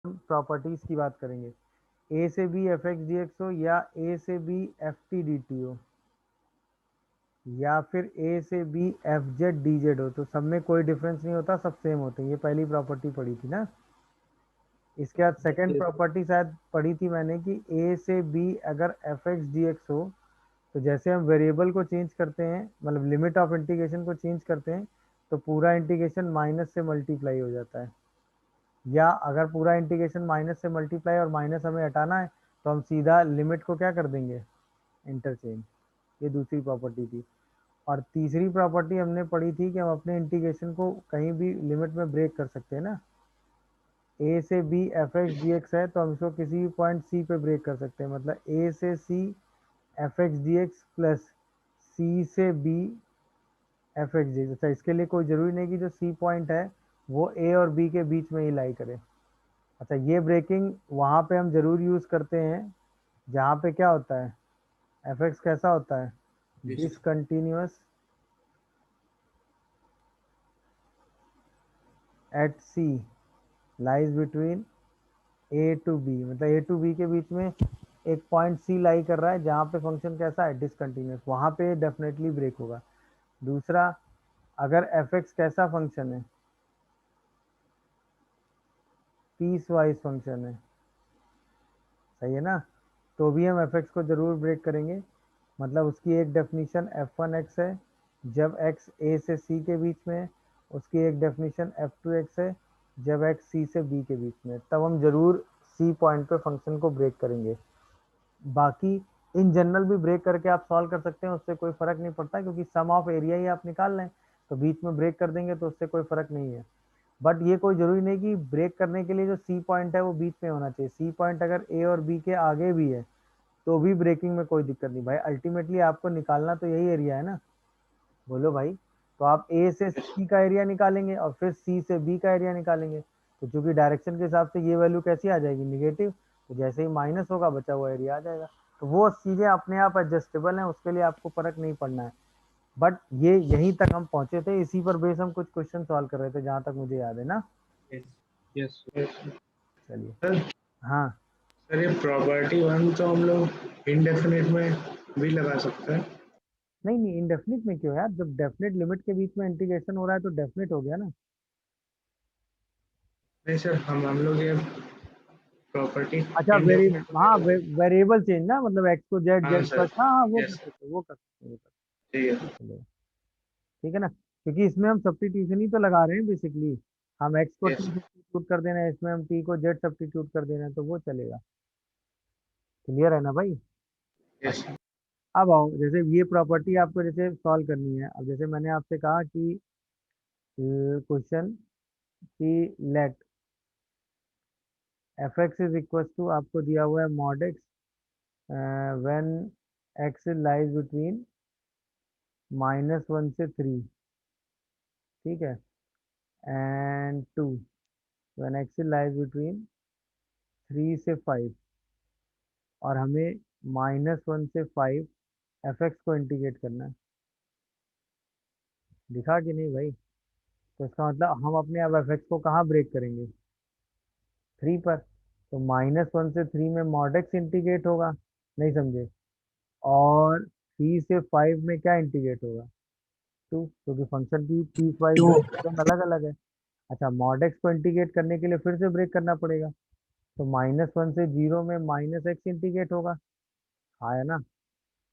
Properties की बात करेंगे, ए से B F X D X हो या ए से B F T D T हो या फिर ए से B F Z D Z हो, तो सब में कोई डिफरेंस नहीं होता, सब सेम होते हैं। ये पहली प्रॉपर्टी पढ़ी थी ना। इसके बाद सेकंड Yes. प्रॉपर्टी शायद पढ़ी थी मैंने कि ए से बी अगर एफ एक्स डी एक्स हो, तो जैसे हम वेरिएबल को चेंज करते हैं, मतलब लिमिट ऑफ इंटीग्रेशन को चेंज करते हैं, तो पूरा इंटीग्रेशन माइनस से मल्टीप्लाई हो जाता है। या अगर पूरा इंटीग्रेशन माइनस से मल्टीप्लाई और माइनस हमें हटाना है, तो हम सीधा लिमिट को क्या कर देंगे, इंटरचेंज। ये दूसरी प्रॉपर्टी थी। और तीसरी प्रॉपर्टी हमने पढ़ी थी कि हम अपने इंटीग्रेशन को कहीं भी लिमिट में ब्रेक कर सकते हैं ना। ए से B F X D X है, तो हम इसको किसी भी पॉइंट सी पे ब्रेक कर सकते हैं, मतलब ए से C F X D X plus C से B F X D X. अच्छा, इसके लिए कोई ज़रूरी नहीं कि जो सी पॉइंट है वो ए और बी के बीच में ही लाई करे। अच्छा, ये ब्रेकिंग वहाँ पे हम ज़रूर यूज़ करते हैं जहाँ पे क्या होता है, एफ एक्स कैसा होता है, Yes. Discontinuous at C lies between A to B, मतलब ए टू बी के बीच में एक पॉइंट सी लाई कर रहा है जहाँ पे फंक्शन कैसा है, डिसकंटिन्यूअस, वहाँ पे डेफिनेटली ब्रेक होगा। दूसरा, अगर एफ एक्स कैसा फंक्शन है, पीस वाइज फंक्शन है, सही है ना, तो भी हम एफ एक्स को जरूर ब्रेक करेंगे। मतलब उसकी एक डेफिनेशन एफ वन एक्स है जब एक्स ए से सी के बीच में है, उसकी एक डेफिनेशन एफ टू एक्स है जब एक्स सी से बी के बीच में है, तब हम जरूर सी पॉइंट पे फंक्शन को ब्रेक करेंगे। बाकी इन जनरल भी ब्रेक करके आप सॉल्व कर सकते हैं, उससे कोई फर्क नहीं पड़ता, क्योंकि सम ऑफ एरिया ही आप निकाल लें, तो बीच में ब्रेक कर देंगे तो उससे कोई फर्क नहीं है। बट ये कोई जरूरी नहीं कि ब्रेक करने के लिए जो सी पॉइंट है वो बीच में होना चाहिए। सी पॉइंट अगर ए और बी के आगे भी है तो भी ब्रेकिंग में कोई दिक्कत नहीं भाई, अल्टीमेटली आपको निकालना तो यही एरिया है ना। बोलो भाई। तो आप ए से सी का एरिया निकालेंगे और फिर सी से बी का एरिया निकालेंगे, तो चूंकि डायरेक्शन के हिसाब से ये वैल्यू कैसी आ जाएगी, निगेटिव, तो जैसे ही माइनस होगा बचा हुआ एरिया आ जाएगा। तो वो चीजें अपने आप एडजस्टेबल हैं, उसके लिए आपको फर्क नहीं पड़ना है। बट ये यहीं तक हम पहुंचे थे, इसी पर बेस हम कुछ क्वेश्चन सॉल्व कर रहे थे जहां तक मुझे याद है ना। Yes. Yes. Yes. चलिए। सर हाँ। सर ये प्रॉपर्टी वन तो हम लोग इंडेफिनिट में भी लगा सकते हैं। नहीं नहीं, इंडेफिनिट में क्यों यार, जब डेफिनेट लिमिट के बीच में इंटीग्रेशन हो रहा है तो डेफिनेट हो गया ना। नहीं सर, हम लोग ये प्रॉपर्टी अच्छा, इंडेफिनिट में हाँ, लगा। वेरिएबल चेंज ना, मतलब एक्स को जेड, हाँ जेड सर। प्लस, हाँ हाँ, वो कर यस। सकते हैं, वो कर सकते हैं, वो कर ठीक है। सकते हैं, चलेगा। ठीक है ना, क्योंकि इसमें हम सब्स्टिट्यूशन ही तो लगा रहे हैं बेसिकली। हम एक्स को टी यस। सब्स्टिट्यूट कर देना है, इसमें हम टी को जेड सब्स्टिट्यूट कर देना है, तो वो चलेगा। क्लियर है ना भाई। यस। अच्छा, अब आओ, जैसे ये प्रॉपर्टी आपको जैसे सॉल्व करनी है, अब जैसे मैंने आपसे कहा कि क्वेश्चन की let F X is equal to, आपको दिया हुआ है mod X when X lies between -1 से 3, ठीक है, and 2 when X lies between 3 से 5, और हमें -1 से 5 एफ एक्स को इंटीग्रेट करना है। दिखा कि नहीं भाई। तो इसका मतलब हम अपने अब एफ एक्स को कहाँ ब्रेक करेंगे, 3 पर। तो -1 से 3 में मॉड एक्स इंटीग्रेट होगा, नहीं समझे, और 3 से 5 में क्या इंटीग्रेट होगा, 2, क्योंकि फंक्शन की पीस वाइज टू। डेफिनेशन अलग अलग है। अच्छा, मॉड एक्स को इंटीग्रेट करने के लिए फिर से ब्रेक करना पड़ेगा, तो -1 से 0 में माइनस एक्स इंटीग्रेट होगा, हाँ है ना,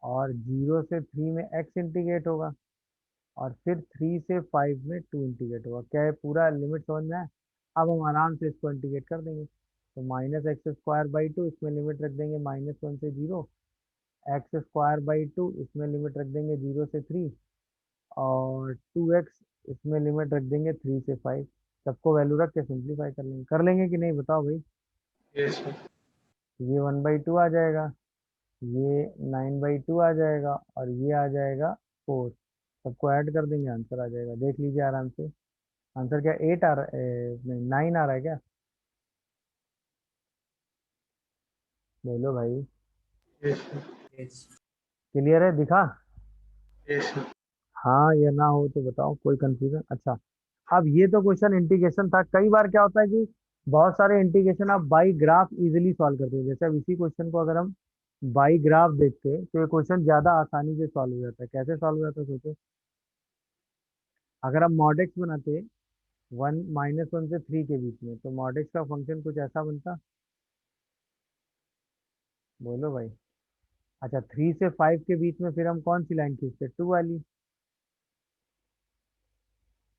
और 0 से 3 में एक्स इंटीग्रेट होगा, और फिर 3 से 5 में 2 इंटीग्रेट होगा। क्या है, पूरा लिमिट समझ में आया। अब हम आराम से इसको इंटीग्रेट कर देंगे, तो -x² बाई 2, इसमें लिमिट रख देंगे -1 से 0, x² बाई 2, इसमें लिमिट रख देंगे 0 से 3, और 2x, इसमें लिमिट रख देंगे 3 से 5। सबको वैल्यू रख के सिंप्लीफाई कर लेंगे कि नहीं, बताओ भाई। Yes sir. ये 1/2 आ जाएगा, ये 9/2 आ जाएगा, और ये आ जाएगा 4। सबको ऐड कर देंगे, आंसर आ जाएगा, देख लीजिए आराम से। आंसर क्या 8 आ रहा है, नहीं 9 आ रहा है क्या, बोलो भाई। Yes sir. यस। क्लियर है, दिखा। Yes sir. हाँ या ना हो तो बताओ, कोई कंफ्यूजन। अच्छा, अब ये तो क्वेश्चन इंटीग्रेशन था। कई बार क्या होता है कि बहुत सारे इंटीग्रेशन आप बाई ग्राफ इजीली सॉल्व करते हैं। जैसे अब इसी क्वेश्चन को अगर हम बाई ग्राफ देखते हैं तो ये क्वेश्चन ज्यादा आसानी से सॉल्व हो जाता है। कैसे सॉल्व हो जाता है सोचो। अगर हम मॉड एक्स बनाते 1 - 1 से 3 के बीच में, तो मॉड एक्स का फंक्शन कुछ ऐसा बनता। बोलो भाई। अच्छा, 3 से 5 के बीच में फिर हम कौन सी लाइन खींचते, 2 वाली।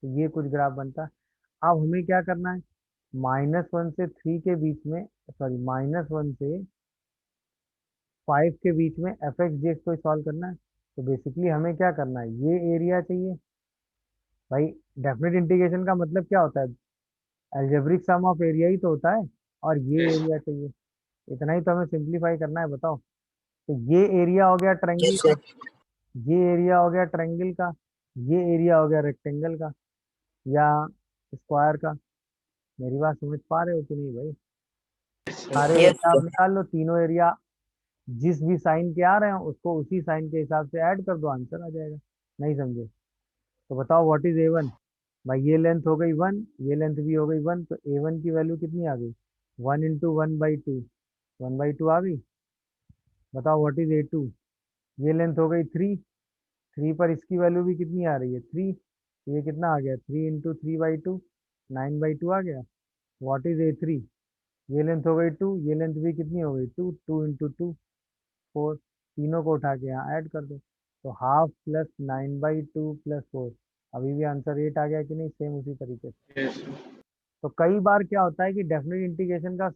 तो ये कुछ ग्राफ बनता। अब हमें क्या करना है, -1 से 3 के बीच में, सॉरी -1 से 5 के बीच में एफ एक्स जी एक्स को सॉल्व करना है। तो बेसिकली हमें क्या करना है, ये एरिया चाहिए भाई। डेफिनेट इंटीग्रेशन का मतलब क्या होता है, अलजेब्रिक सम ऑफ एरिया ही तो होता है। और ये यस एरिया चाहिए। इतना ही तो हमें सिंप्लीफाई करना है, बताओ। तो ये एरिया हो गया ट्रायंगल यस का, सर। ये एरिया हो गया ट्रायंगल का, ये एरिया हो गया रेक्टेंगल का या स्क्वायर का। मेरी बात समझ पा रहे हो कि नहीं भाई। सारे यस एरिया आप सर। निकाल लो, तीनों एरिया जिस भी साइन के आ रहे हैं उसको उसी साइन के हिसाब से ऐड कर दो, आंसर आ जाएगा। नहीं समझे तो बताओ व्हाट इज A1। भाई ये लेंथ हो गई 1, ये लेंथ भी हो गई 1, तो A1 की वैल्यू कितनी आ गई, 1 × 1/2, 1/2 आ गई। बताओ व्हाट इज A2। ये लेंथ हो गई 3, 3 पर इसकी वैल्यू भी कितनी आ रही है, 3। ये कितना आ गया, 3 × 3/2, 9/2 आ गया। What is A3। ये लेंथ हो गई 2, ये लेंथ भी कितनी हो गई 2, 2 × 2 4। तीनों को उठा के यहाँ ऐड कर दो, तो हाफ प्लस 9/2 प्लस 4। अभी भी आंसर 8 आ गया कि नहीं, सेम उसी तरीके से। यस तो कई बार क्या होता है कि डेफिनेट इंटीग्रेशन का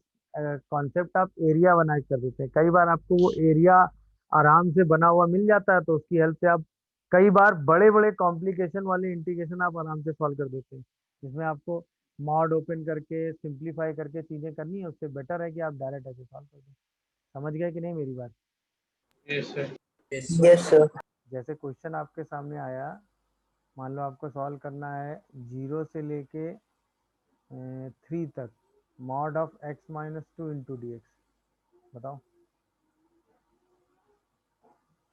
कॉन्सेप्ट आप एरिया बना के कर देते हैं। कई बार आपको वो एरिया आराम से बना हुआ मिल जाता है, तो उसकी हेल्प से आप कई बार बड़े बड़े कॉम्प्लिकेशन वाले इंटीग्रेशन आप आराम से सॉल्व कर देते हैं। जिसमें आपको मॉड ओपन करके सिंप्लीफाई करके चीजें करनी है, उससे बेटर है कि आप डायरेक्ट ऐसे सॉल्व कर दें। समझ गए कि नहीं मेरी बात। Yes sir. Yes sir. जैसे क्वेश्चन आपके सामने आया, मान लो आपको सॉल्व करना है 0 से लेके 3 तक, मॉड ऑफ x - 2 × dx। बताओ।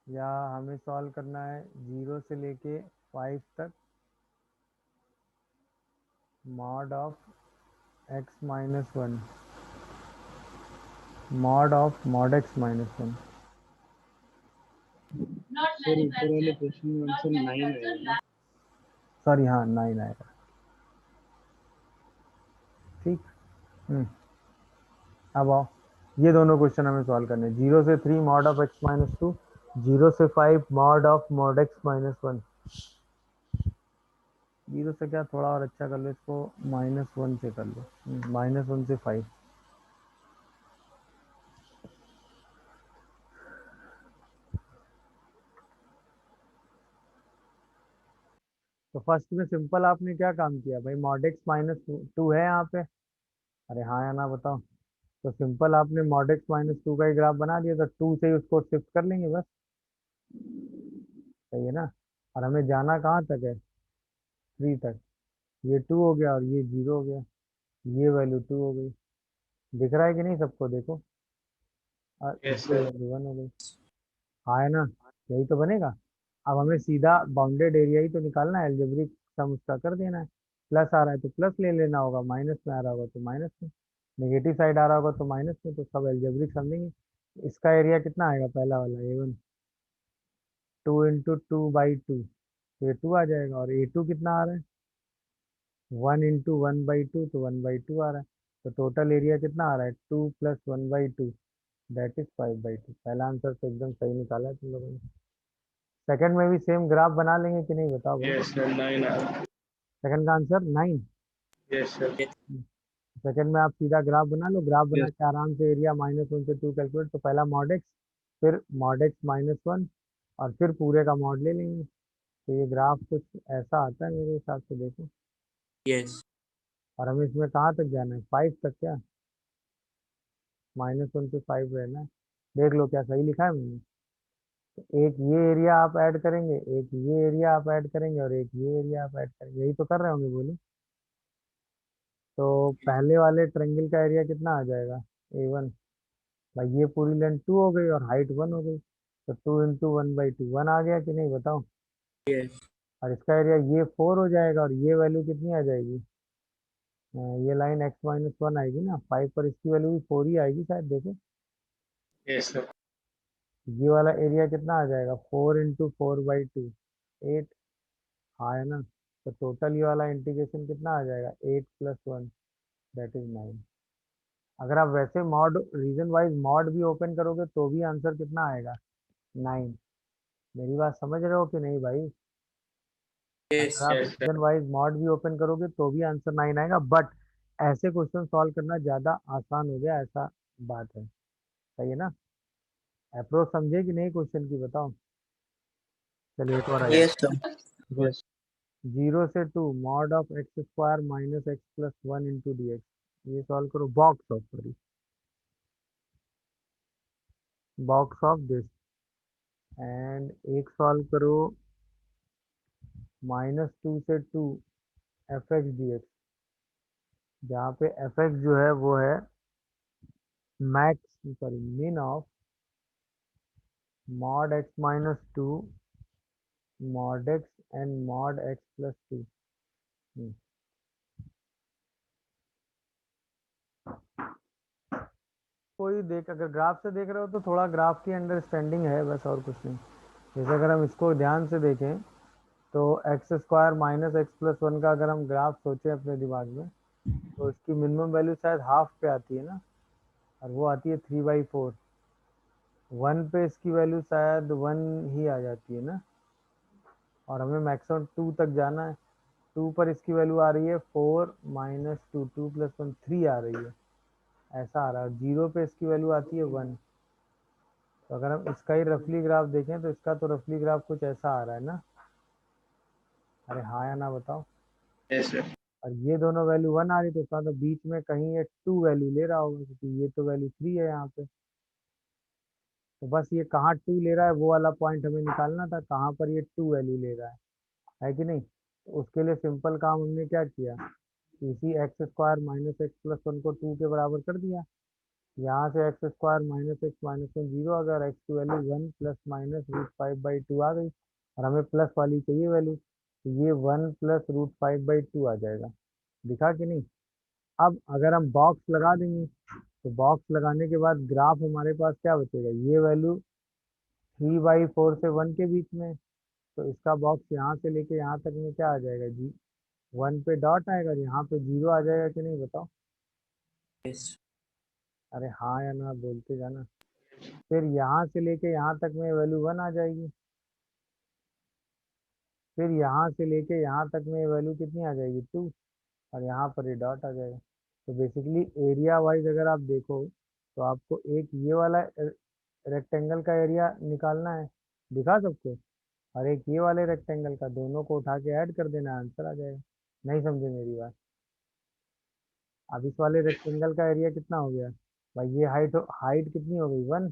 या हमें सॉल्व करना है 0 से लेके 5 तक, mod of x - 1, mod of mod x - 1। Sir ऊपर वाले क्वेश्चन में आंसर 9 आएगा ना? सॉरी हाँ 9 आएगा। ठीक। अब आओ, ये दोनों क्वेश्चन हमें सॉल्व करने हैं। 0 से 3 मॉड ऑफ x - 2, 0 से 5 मॉड ऑफ मॉड x - 1। 0 से क्या, थोड़ा और अच्छा कर लो इसको, -1 से कर लो, -1 से 5। तो फर्स्ट में सिंपल आपने क्या काम किया भाई, मॉड x - 2 है यहाँ पे। अरे हाँ या ना बताओ। तो सिंपल आपने मॉड x - 2 का ही ग्राफ बना दिया, तो 2 से ही उसको शिफ्ट कर लेंगे बस। सही है ना। और हमें जाना कहाँ तक है, 3 तक। ये 2 हो गया और ये 0 हो गया, ये वैल्यू 2 हो गई। दिख रहा है कि नहीं सबको, देखो। और यस ये सर। वैल्यू 1 हो गई। हाँ है ना, यही तो बनेगा। अब हमें सीधा बाउंडेड एरिया ही तो निकालना है, अलजेब्रिक सम उसका कर देना है। प्लस आ रहा है तो प्लस ले लेना होगा, माइनस में आ रहा होगा तो माइनस में, नेगेटिव साइड आ रहा होगा तो माइनस में, तो सब अलजेब्रिक समझेंगे। इसका एरिया कितना आएगा, पहला वाला A1, 2 × 2/2, ये 2 आ जाएगा। और A2 कितना आ रहा है, 1 × 1/2, तो 1/2 आ रहा है। तो टोटल एरिया कितना आ रहा है, 2 + 1/2, दैट इज 5/2। पहला आंसर तो एकदम सही निकाला है तुम लोगों ने। सेकंड में भी सेम ग्राफ बना लेंगे कि नहीं, बताओ भाई। यस सर 9 सेकंड का आंसर 9। Yes sir. सेकंड में आप सीधा ग्राफ बना लो, ग्राफ बना यस। के आराम से एरिया -1 से 2 कैलकुलेट। तो पहला मॉड एक्स, फिर मॉड x - 1, और फिर पूरे का मॉड ले लेंगे। तो ये ग्राफ कुछ ऐसा आता है मेरे हिसाब से, देखो। यस। और हमें इसमें कहाँ तक जाना है, 5 तक क्या, -1 से 5 रहना है। देख लो क्या सही लिखा है मैंने। तो एक ये एरिया आप ऐड करेंगे, एक ये एरिया आप ऐड करेंगे, और एक ये एरिया आप ऐड करेंगे, यही तो कर रहे होंगे, बोलो। तो पहले वाले ट्रायंगल का एरिया कितना आ जाएगा, A1। भाई ये पूरी लेंथ 2 हो गई और हाइट 1 हो गई, तो 2 × 1/2, 1 आ गया कि नहीं, बताओ। यस। और इसका एरिया ये 4 हो जाएगा, और ये वैल्यू कितनी आ जाएगी, ये लाइन x माइनस वन आएगी ना, 5 पर इसकी वैल्यू भी 4 ही आएगी शायद, देखो यस सर। ये वाला एरिया कितना आ जाएगा, 4 इंटू 4/2, 8, हाँ है ना। तो टोटल ये वाला इंटीग्रेशन कितना आ जाएगा, 8 प्लस 1 दैट इज 9। अगर आप वैसे मॉड रीजन वाइज मॉड भी ओपन करोगे तो भी आंसर कितना आएगा, 9। मेरी बात समझ रहे हो कि नहीं भाई? Yes. अगर आप yes sir. Region wise mod भी ओपन करोगे तो भी आंसर 9 आएगा, बट ऐसे क्वेश्चन सॉल्व करना ज़्यादा आसान हो गया, ऐसा बात है। सही है ना? अप्रोच समझे कि नहीं क्वेश्चन की, बताओ। चलिए एक और आइए। Yes, sir. गुड। 0 से 2 mod of x square minus x plus 1 into D x, ये सॉल्व करो box of, sorry box of this. And एक सॉल्व करो -2 से 2 एफ एक्स डी एक्स, जहाँ पे एफ एक्स जो है वो है मैक्स सॉरी मिन of mod x minus 2 mod x and mod x plus 2। कोई देख, अगर ग्राफ से देख रहे हो तो थोड़ा ग्राफ की अंडरस्टैंडिंग है बस, और कुछ नहीं। जैसे अगर हम इसको ध्यान से देखें तो x square minus x plus 1 का अगर हम ग्राफ सोचें अपने दिमाग में, तो इसकी मिनिमम वैल्यू शायद हाफ पे आती है ना, और वो आती है 3/4। 1 पे इसकी वैल्यू शायद 1 ही आ जाती है ना, और हमें मैक्सिमम 2 तक जाना है। 2 पर इसकी वैल्यू आ रही है 4 माइनस 2, 2 प्लस 1 3 आ रही है, ऐसा आ रहा है। 0 पे इसकी वैल्यू आती है 1। तो अगर हम इसका ही रफली ग्राफ देखें तो इसका तो रफली ग्राफ कुछ ऐसा आ रहा है ना, अरे हाँ या ना बताओ। Yes sir. और ये दोनों वैल्यू 1 आ रही, तो उसका मतलब बीच में कहीं ये 2 वैल्यू ले रहा होगा, क्योंकि ये तो वैल्यू 3 है यहाँ पे। तो बस ये कहाँ 2 ले रहा है वो वाला पॉइंट हमें निकालना था, कहाँ पर ये 2 वैल्यू ले रहा है कि नहीं। तो उसके लिए सिंपल काम हमने क्या किया, इसी x square minus x plus 1 को 2 के बराबर कर दिया। यहाँ से x square minus x minus 1 zero, अगर एक्स की वैल्यू 1 प्लस माइनस √5/2 आ गई, और हमें प्लस वाली चाहिए वैल्यू, तो ये 1 प्लस √5/2 आ जाएगा। दिखा कि नहीं? अब अगर हम बॉक्स लगा देंगे तो बॉक्स लगाने के बाद ग्राफ हमारे पास क्या बचेगा, ये वैल्यू 3/4 से 1 के बीच में। तो इसका बॉक्स यहाँ से लेके यहाँ तक में क्या आ जाएगा जी, 1 पे डॉट आएगा, यहाँ पे 0 आ जाएगा कि नहीं बताओ। Yes. अरे हाँ या ना बोलते जाना। फिर यहाँ से लेके यहाँ तक में वैल्यू 1 आ जाएगी, फिर यहाँ से लेके यहाँ तक में वैल्यू कितनी आ जाएगी, 2, और यहाँ पर ये डॉट आ जाएगा। तो बेसिकली एरिया वाइज अगर आप देखो तो आपको एक ये वाला रेक्टेंगल का एरिया निकालना है, दिखा सकते हो, और एक ये वाले रेक्टेंगल का, दोनों को उठा के ऐड कर देना, आंसर आ जाएगा। नहीं समझे मेरी बात? अब इस वाले रेक्टेंगल का एरिया कितना हो गया भाई, ये हाइट हाइट कितनी हो गई 1,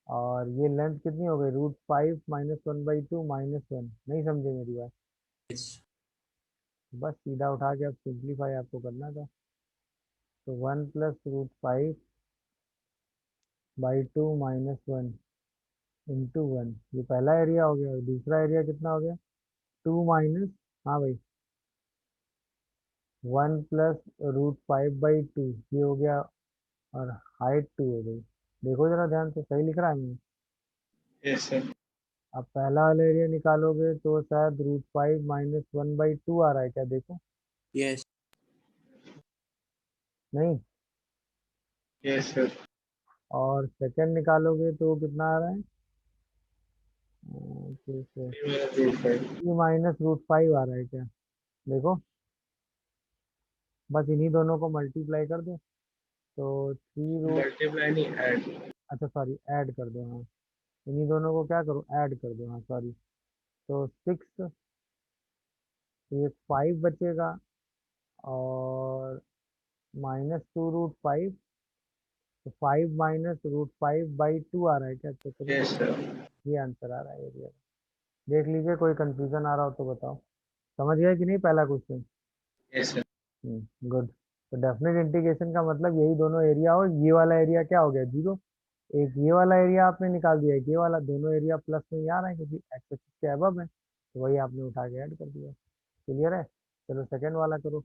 और ये लेंथ कितनी हो गई √5 माइनस 1/2 -1। नहीं समझे मेरी बात? Yes. बस सीधा उठा के अब सिंप्लीफाई आपको करना था। तो 1 प्लस √5/2 -1 इंटू 1, ये पहला एरिया हो गया। और दूसरा एरिया कितना हो गया, 2 माइनस, हाँ भाई 1 प्लस √5/2, ये हो गया, और हाइट 2 हो गई। देखो जरा ध्यान से, सही लिख रहा है मैं? Yes sir. अब पहला वाला एरिया निकालोगे तो शायद √5 माइनस 1/2 आ रहा है क्या, देखो। Yes. नहीं, यस सर। और सेकंड निकालोगे तो कितना आ रहा है, ठीक है, 3 - √5। 3 माइनस √5 आ रहा है क्या, देखो। बस इन्हीं दोनों को मल्टीप्लाई कर दो, तो 3 रूट, मल्टीप्लाई नहीं, ऐड। अच्छा सॉरी ऐड कर दो, हाँ इन्हीं दोनों को क्या करो, ऐड कर दो, हाँ सॉरी। तो 6, ये 5 बचेगा, और -2 √5, तो 5 माइनस √5/2 आ रहा है क्या, चेक करो। Yes sir. ये आंसर आ रहा है एरिया। देख लीजिए, कोई कंफ्यूजन आ रहा हो तो बताओ। समझ गए कि नहीं पहला क्वेश्चन? Yes sir. गुड। तो डेफिनेट इंटीग्रेशन का मतलब यही दोनों एरिया हो, ये वाला एरिया क्या हो गया 0, एक ये वाला एरिया आपने निकाल दिया, एक ये वाला, दोनों एरिया प्लस में ही आ रहे हैं क्योंकि एक्स एक्सिस के अबव है, तो वही आपने उठा के ऐड कर दिया। क्लियर है? चलो सेकंड वाला करो,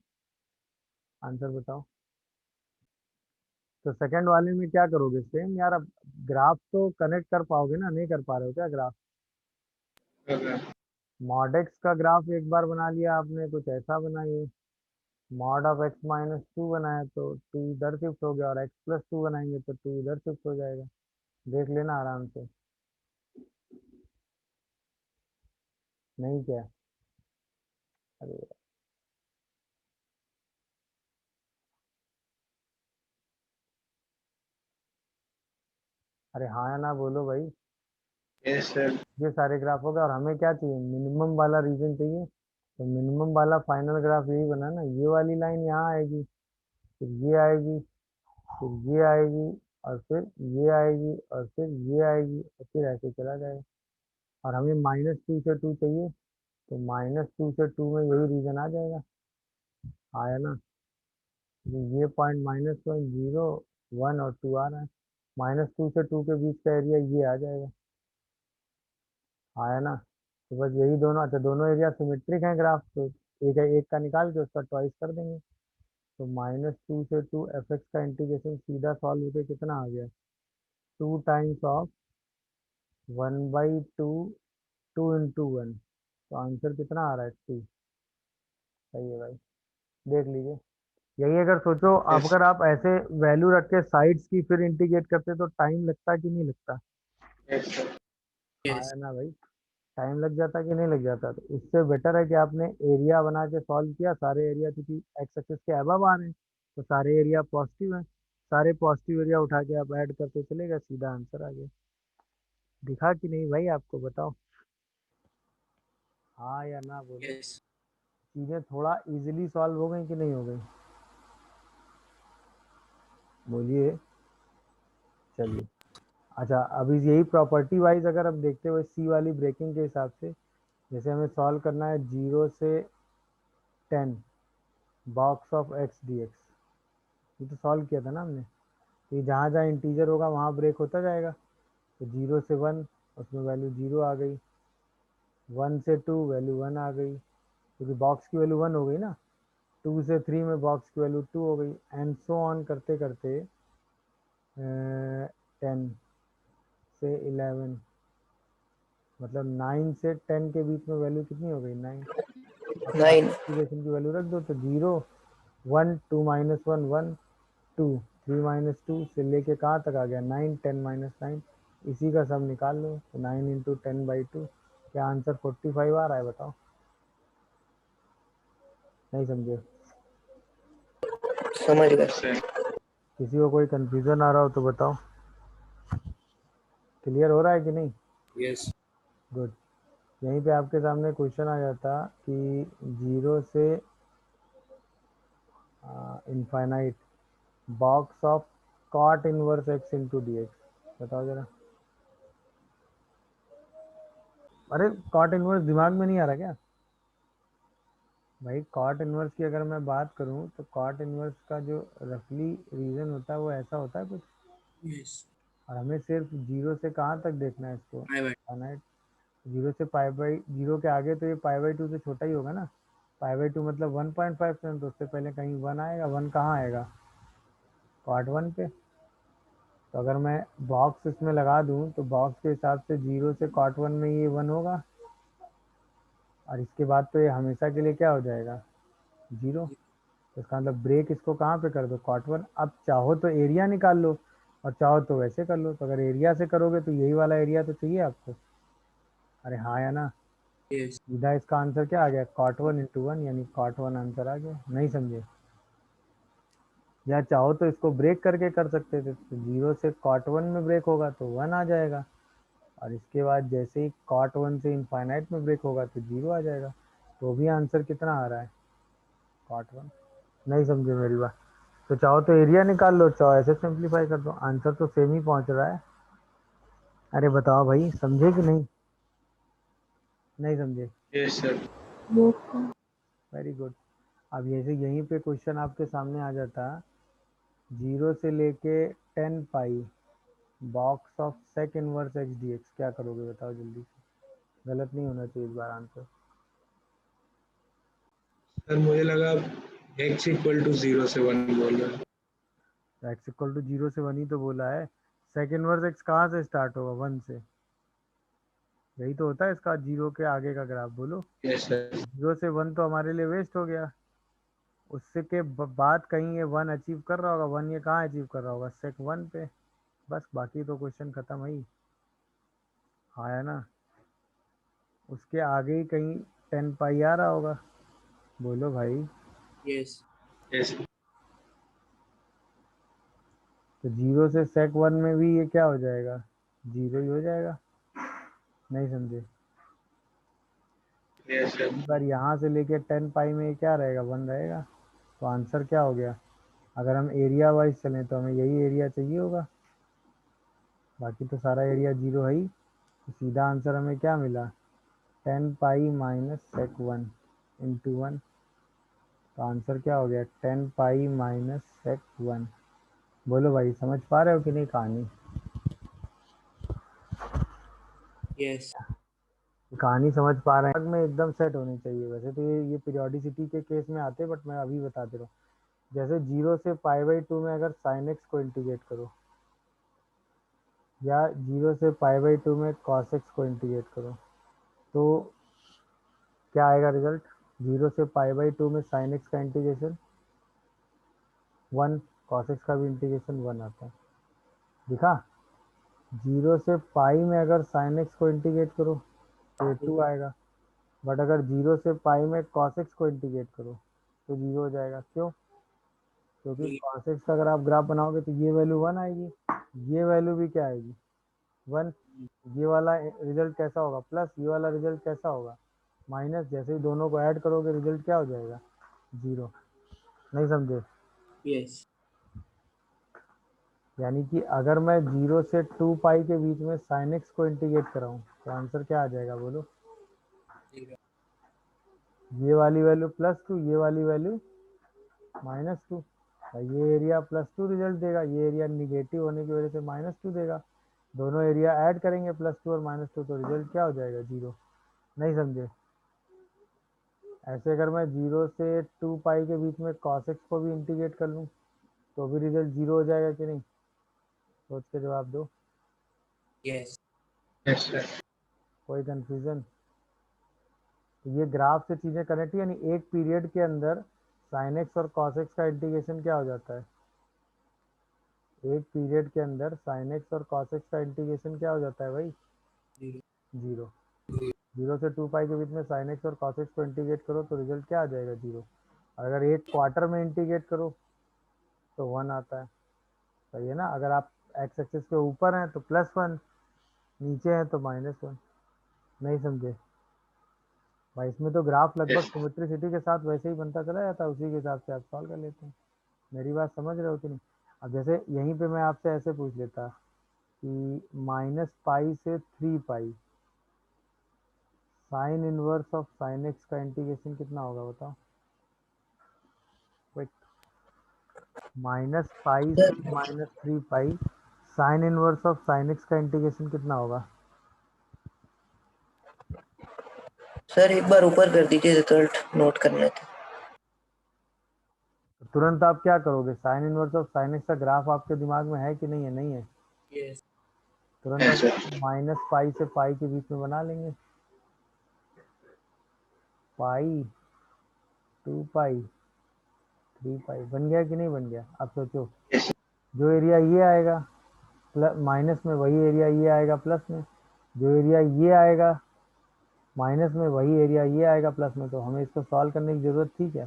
आंसर बताओ। तो सेकंड वाले में क्या करोगे, सेम यार, अब ग्राफ तो कनेक्ट कर पाओगे ना, नहीं कर पा रहे हो क्या ग्राफ? मॉड एक्स का ग्राफ एक बार बना लिया आपने, कुछ ऐसा बनाइए। Mod of x minus two बनाया तो टू इधर शिफ्ट हो गया, और एक्स प्लस टू बनाएंगे तो टू इधर शिफ्ट हो जाएगा। देख लेना आराम से। नहीं क्या? अरे अरे हाँ या ना बोलो भाई। Yes sir. ये सारे ग्राफ हो गए, और हमें क्या चाहिए, मिनिमम वाला रीजन चाहिए। तो मिनिमम वाला फाइनल ग्राफ यही बना ना, ये वाली लाइन यहाँ आएगी, फिर ये आएगी, फिर ये आएगी, और फिर ये आएगी, और फिर ये आएगी, और फिर ऐसे चला जाएगा। और हमें माइनस 2 से 2 चाहिए, तो -2 से 2 में यही रीजन आ जाएगा। आया ना? ये पॉइंट -1, 0, 1 और 2 आ रहा है, -2 से 2 के बीच का एरिया ये आ जाएगा। आया ना? तो बस यही दोनों, अच्छा दोनों एरिया सिमेट्रिक हैं ग्राफ, तो एक का निकाल के उसका ट्वाइस कर देंगे। तो -2 से 2 fx का इंटीग्रेशन सीधा सॉल्व होकर कितना आ गया, 2 टाइम्स ऑफ 1/2, 2 × 1। तो आंसर कितना आ रहा है, 2। सही है भाई, देख लीजिए। यही अगर सोचो, अब यस अगर आप ऐसे वैल्यू रख के साइड्स की फिर इंटीग्रेट करते तो टाइम लगता कि नहीं लगता? Yes sir. yes, आया ना भाई, टाइम लग जाता कि नहीं लग जाता? तो इससे बेटर है कि आपने एरिया बना के सॉल्व किया, सारे एरिया क्योंकि एक्स एक्सिस के अबव आ रहे हैं, तो सारे एरिया पॉजिटिव हैं, सारे पॉजिटिव एरिया उठा के आप ऐड करते चलेगा, सीधा आंसर आ गया। दिखा कि नहीं भाई आपको, बताओ हाँ या ना बोलो। yes, चीज़ें थोड़ा इजीली सॉल्व हो गई कि नहीं हो गई, बोलिए। चलिए, अच्छा अभी यही प्रॉपर्टी वाइज अगर हम देखते हुए सी वाली ब्रेकिंग के हिसाब से, जैसे हमें सॉल्व करना है 0 से 10 box of x D x, ये तो सॉल्व किया था ना हमने। तो ये जहाँ जहाँ इंटीजर होगा वहाँ ब्रेक होता जाएगा। तो 0 से 1 उसमें वैल्यू 0 आ गई, 1 से 2 वैल्यू 1 आ गई, क्योंकि बॉक्स की वैल्यू 1 हो गई ना। 2 से 3 में बॉक्स की वैल्यू 2 हो गई, एंड सो ऑन करते करते 10 से 11, मतलब 9 से 10 के बीच में वैल्यू कितनी हो गई, 9। अब सारे 9, इंटीग्रेशन की वैल्यू रख दो, तो 0, 1, 2 - 1, 1, 2, 3 - 2 से लेके कहाँ तक आ गया, 9, 10 - 9। इसी का सब निकाल लो, तो 9 × 10/2, क्या आंसर 45 आ रहा है, बताओ। नहीं समझे? समझ गए। सर। किसी को कोई कंफ्यूजन आ रहा हो तो बताओ, क्लियर हो रहा है कि नहीं? yes, good. यहीं पे आपके सामने क्वेश्चन आ जाता कि 0 से infinite box of cot inverse X into D X, बताओ जरा। अरे कॉट इनवर्स दिमाग में नहीं आ रहा क्या भाई? कॉट इनवर्स की अगर मैं बात करूं तो कॉट इनवर्स का जो रफली रीजन होता है वो ऐसा होता है कुछ, yes, और हमें सिर्फ 0 से कहाँ तक देखना है इसको, I went, फाइनाइट। 0 के आगे तो ये π/2 से छोटा ही होगा ना, π/2 मतलब 1.5, तो उससे पहले कहीं 1 आएगा, 1 कहाँ आएगा, कॉट 1 पे। तो अगर मैं बॉक्स इसमें लगा दूं तो बॉक्स के हिसाब से 0 से कॉट 1 में ये 1 होगा, और इसके बाद तो ये हमेशा के लिए क्या हो जाएगा, 0। तो इसका मतलब ब्रेक इसको कहाँ पे कर दो, कॉट 1। अब चाहो तो एरिया निकाल लो, और चाहो तो वैसे कर लो। तो अगर एरिया से करोगे तो यही वाला एरिया तो चाहिए आपको। अरे हाँ या ना? yes, सीधा इसका आंसर क्या आ गया, कॉट 1 × 1, यानी कॉट 1 आंसर आ गया। नहीं समझे? या चाहो तो इसको ब्रेक करके कर सकते थे, तो 0 से कॉट 1 में ब्रेक होगा तो 1 आ जाएगा, और इसके बाद जैसे ही कॉट 1 से इनफाइनाइट में ब्रेक होगा तो 0 आ जाएगा। तो भी आंसर कितना आ रहा है, कॉट 1। नहीं समझे मेरी बात? तो चाहो तो एरिया निकाल लो, चाहो ऐसे सिंप्लीफाई कर दो, आंसर तो सेम ही पहुंच रहा है। अरे बताओ भाई, समझे कि नहीं? नहीं समझे? Yes sir. Very good. अब जैसे यहीं पे क्वेश्चन आपके सामने आ जाता, 0 से लेके 10 pi box of sec inverse X D X, क्या करोगे बताओ जल्दी से, गलत नहीं होना चाहिए इस बार आंसर। सर मुझे लगा x इक्वल टू 0 से 1 बोल रहा है। एक्स इक्वल टू 0 से 1 ही तो बोला है। सेकेंड वर्स एक्स कहाँ से स्टार्ट होगा? 1 से। यही तो होता है इसका जीरो के आगे का ग्राफ। बोलो। Yes sir. 0 से 1 तो हमारे लिए वेस्ट हो गया। उससे के बाद कहीं ये 1 अचीव कर रहा होगा। 1 ये कहाँ अचीव कर रहा होगा? सेक 1 पे। बस बाकी तो क्वेश्चन खत्म ही आया ना। उसके आगे ही कहीं 10 पाई आ रहा होगा। बोलो भाई। यस यस तो 0 से सेक 1 में भी ये क्या हो जाएगा? 0 ही हो जाएगा। नहीं समझे? Yes sir. एक बार यहाँ से लेके 10 पाई में ये क्या रहेगा? 1 रहेगा। तो आंसर क्या हो गया? अगर हम एरिया वाइज चलें तो हमें यही एरिया चाहिए होगा। बाकी तो सारा एरिया 0 है ही। तो सीधा आंसर हमें क्या मिला? 10 पाई माइनस सेक 1 इंटू 1। तो आंसर क्या हो गया? 10 पाई माइनस सेक 1। बोलो भाई, समझ पा रहे हो कि नहीं कहानी? यस कहानी समझ पा रहे हैं? में एकदम सेट होनी चाहिए। वैसे तो ये पीरियोडिसिटी के केस में आते, बट मैं अभी बता दे रहा हूँ। जैसे 0 से π/2 में अगर sin x को इंटीग्रेट करो, या 0 से π/2 में cos x को इंटीग्रेट करो, तो क्या आएगा रिजल्ट? 0 से π/2 में sin x का इंटीग्रेशन 1, cos x का भी इंटीग्रेशन 1 आता है। दिखा? 0 से पाई में अगर sin x को इंटीग्रेट करो तो 2 आएगा। बट अगर 0 से पाई में cos x को इंटीग्रेट करो तो 0 हो जाएगा। क्यों? क्योंकि cos x का अगर आप ग्राफ बनाओगे तो ये वैल्यू 1 आएगी, ये वैल्यू भी क्या आएगी? 1। ये वाला रिजल्ट कैसा होगा? प्लस। ये वाला रिजल्ट कैसा होगा? माइनस। जैसे ही दोनों को ऐड करोगे रिजल्ट क्या हो जाएगा? 0। नहीं समझे? यस यानी कि अगर मैं 0 से 2 पाई के बीच में sin x को इंटीग्रेट कराऊं तो आंसर क्या आ जाएगा? बोलो। ये वाली वैल्यू +2, ये वाली वैल्यू -2। ये एरिया +2 रिजल्ट देगा, ये एरिया निगेटिव होने की वजह से -2 देगा। दोनों एरिया ऐड करेंगे +2 और -2, तो रिजल्ट क्या हो जाएगा? 0। नहीं समझे? ऐसे अगर मैं 0 से 2 पाई के बीच में cos x को भी इंटीग्रेट कर लूँ तो भी रिजल्ट 0 हो जाएगा कि नहीं? सोच के जवाब दो। Yes yes sir. कोई कंफ्यूजन? ये ग्राफ से चीज़ें कनेक्ट, यानी एक पीरियड के अंदर sin x और cos x का इंटीग्रेशन क्या हो जाता है? एक पीरियड के अंदर sin x और cos x का इंटीग्रेशन क्या हो जाता है भाई? 0। 0 से 2 पाई के बीच में sin x और cos x को इंटीग्रेट करो तो रिजल्ट क्या आ जाएगा? 0। अगर एक क्वार्टर में इंटीग्रेट करो तो 1 आता है। सही है ना? अगर आप एक्स एक्सिस के ऊपर हैं तो +1, नीचे हैं तो -1। नहीं समझे भाई? इसमें तो ग्राफ लगभग सिमेट्रिसिटी के साथ वैसे ही बनता चला जाता है, उसी के हिसाब से आप सॉल्व कर लेते हैं। मेरी बात समझ रहे हो कि नहीं? अब जैसे यहीं पे मैं आपसे ऐसे पूछ लेता कि -π से 3 pi sine inverse of sin x का इंटीग्रेशन कितना होगा? बताओ। क्विक। -π से -3 pi sine inverse of sin x का इंटीग्रेशन कितना होगा? सर एक बार ऊपर कर दीजिए, रिजल्ट नोट करने थे। तो तुरंत आप क्या करोगे? Sine inverse of sin x का ग्राफ आपके दिमाग में है कि नहीं है? नहीं है? यस तुरंत आप -π से पाई के बीच में बना लेंगे। पाई, 2 पाई, 3 पाई बन गया कि नहीं बन गया? आप सोचो। जो एरिया ये आएगा प्लस माइनस में, वही एरिया ये आएगा प्लस में। जो एरिया ये आएगा माइनस में, वही एरिया ये आएगा प्लस में। तो हमें इसको सॉल्व करने की जरूरत थी क्या?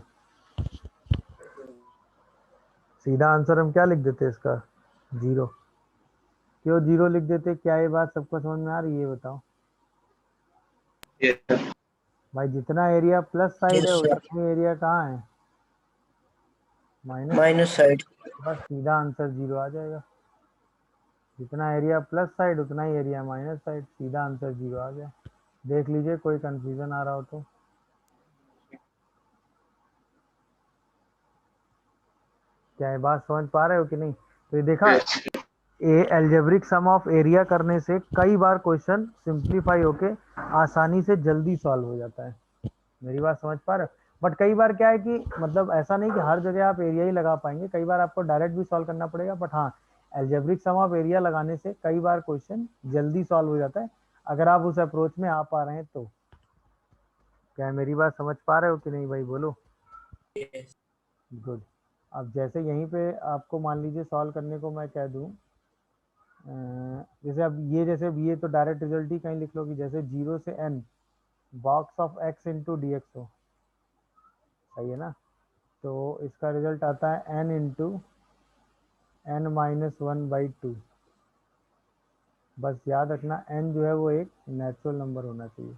सीधा आंसर हम क्या लिख देते इसका? 0। क्यों 0 लिख देते? क्या ये बात सबको समझ में आ रही है? ये बताओ यस भाई। जितना एरिया प्लस साइड है यस सर, उतना एरिया कहाँ है? माइनस। Minus side. बस सीधा आंसर 0 आ जाएगा। जितना एरिया प्लस साइड उतना ही एरिया माइनस साइड, सीधा आंसर 0 आ गया। देख लीजिए, कोई कंफ्यूजन आ रहा हो तो। क्या ये बात समझ पा रहे हो कि नहीं? तो ये देखा, एल्जेब्रिक सम ऑफ एरिया करने से कई बार क्वेश्चन सिंप्लीफाई होके आसानी से जल्दी सॉल्व हो जाता है। मेरी बात समझ पा रहे हो? बट कई बार क्या है कि मतलब ऐसा नहीं कि हर जगह आप एरिया ही लगा पाएंगे, कई बार आपको डायरेक्ट भी सॉल्व करना पड़ेगा। बट हाँ, एल्जेब्रिक सम ऑफ एरिया लगाने से कई बार क्वेश्चन जल्दी सॉल्व हो जाता है अगर आप उस अप्रोच में आ पा रहे हैं तो। क्या मेरी बात समझ पा रहे हो कि नहीं भाई, बोलो। Yes. गुड। अब जैसे यहीं पे आपको मान लीजिए सॉल्व करने को मैं कह दूं, जैसे अब ये तो डायरेक्ट रिजल्ट ही कहीं लिख लो कि जैसे 0 से n box of x into D X हो, सही है ना। तो इसका रिजल्ट आता है n इंटू n माइनस 1/2। बस याद रखना n जो है वो एक नेचुरल नंबर होना चाहिए।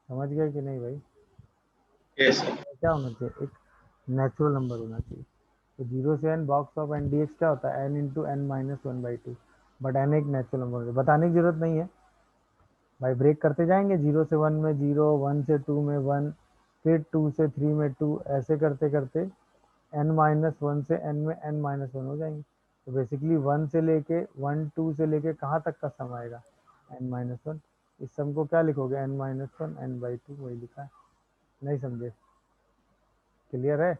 समझ गए कि नहीं भाई? यस क्या होना चाहिए? एक नेचुरल नंबर होना चाहिए। तो 0 से n box of n D X क्या होता है? n into n minus 1/2। But n एक नेचुरल नंबर है, बताने की जरूरत नहीं है भाई, ब्रेक करते जाएंगे। 0 से 1 में 0, 1 से 2 में 1, फिर 2 से 3 में 2, ऐसे करते करते n माइनस 1 से n में n माइनस 1 हो जाएंगे। तो बेसिकली 1 से लेके 1 2 से लेके कहाँ तक का सम आएगा? n minus 1। इस सम को क्या लिखोगे? n माइनस 1 n/2, वही लिखा है। नहीं समझे? क्लियर है?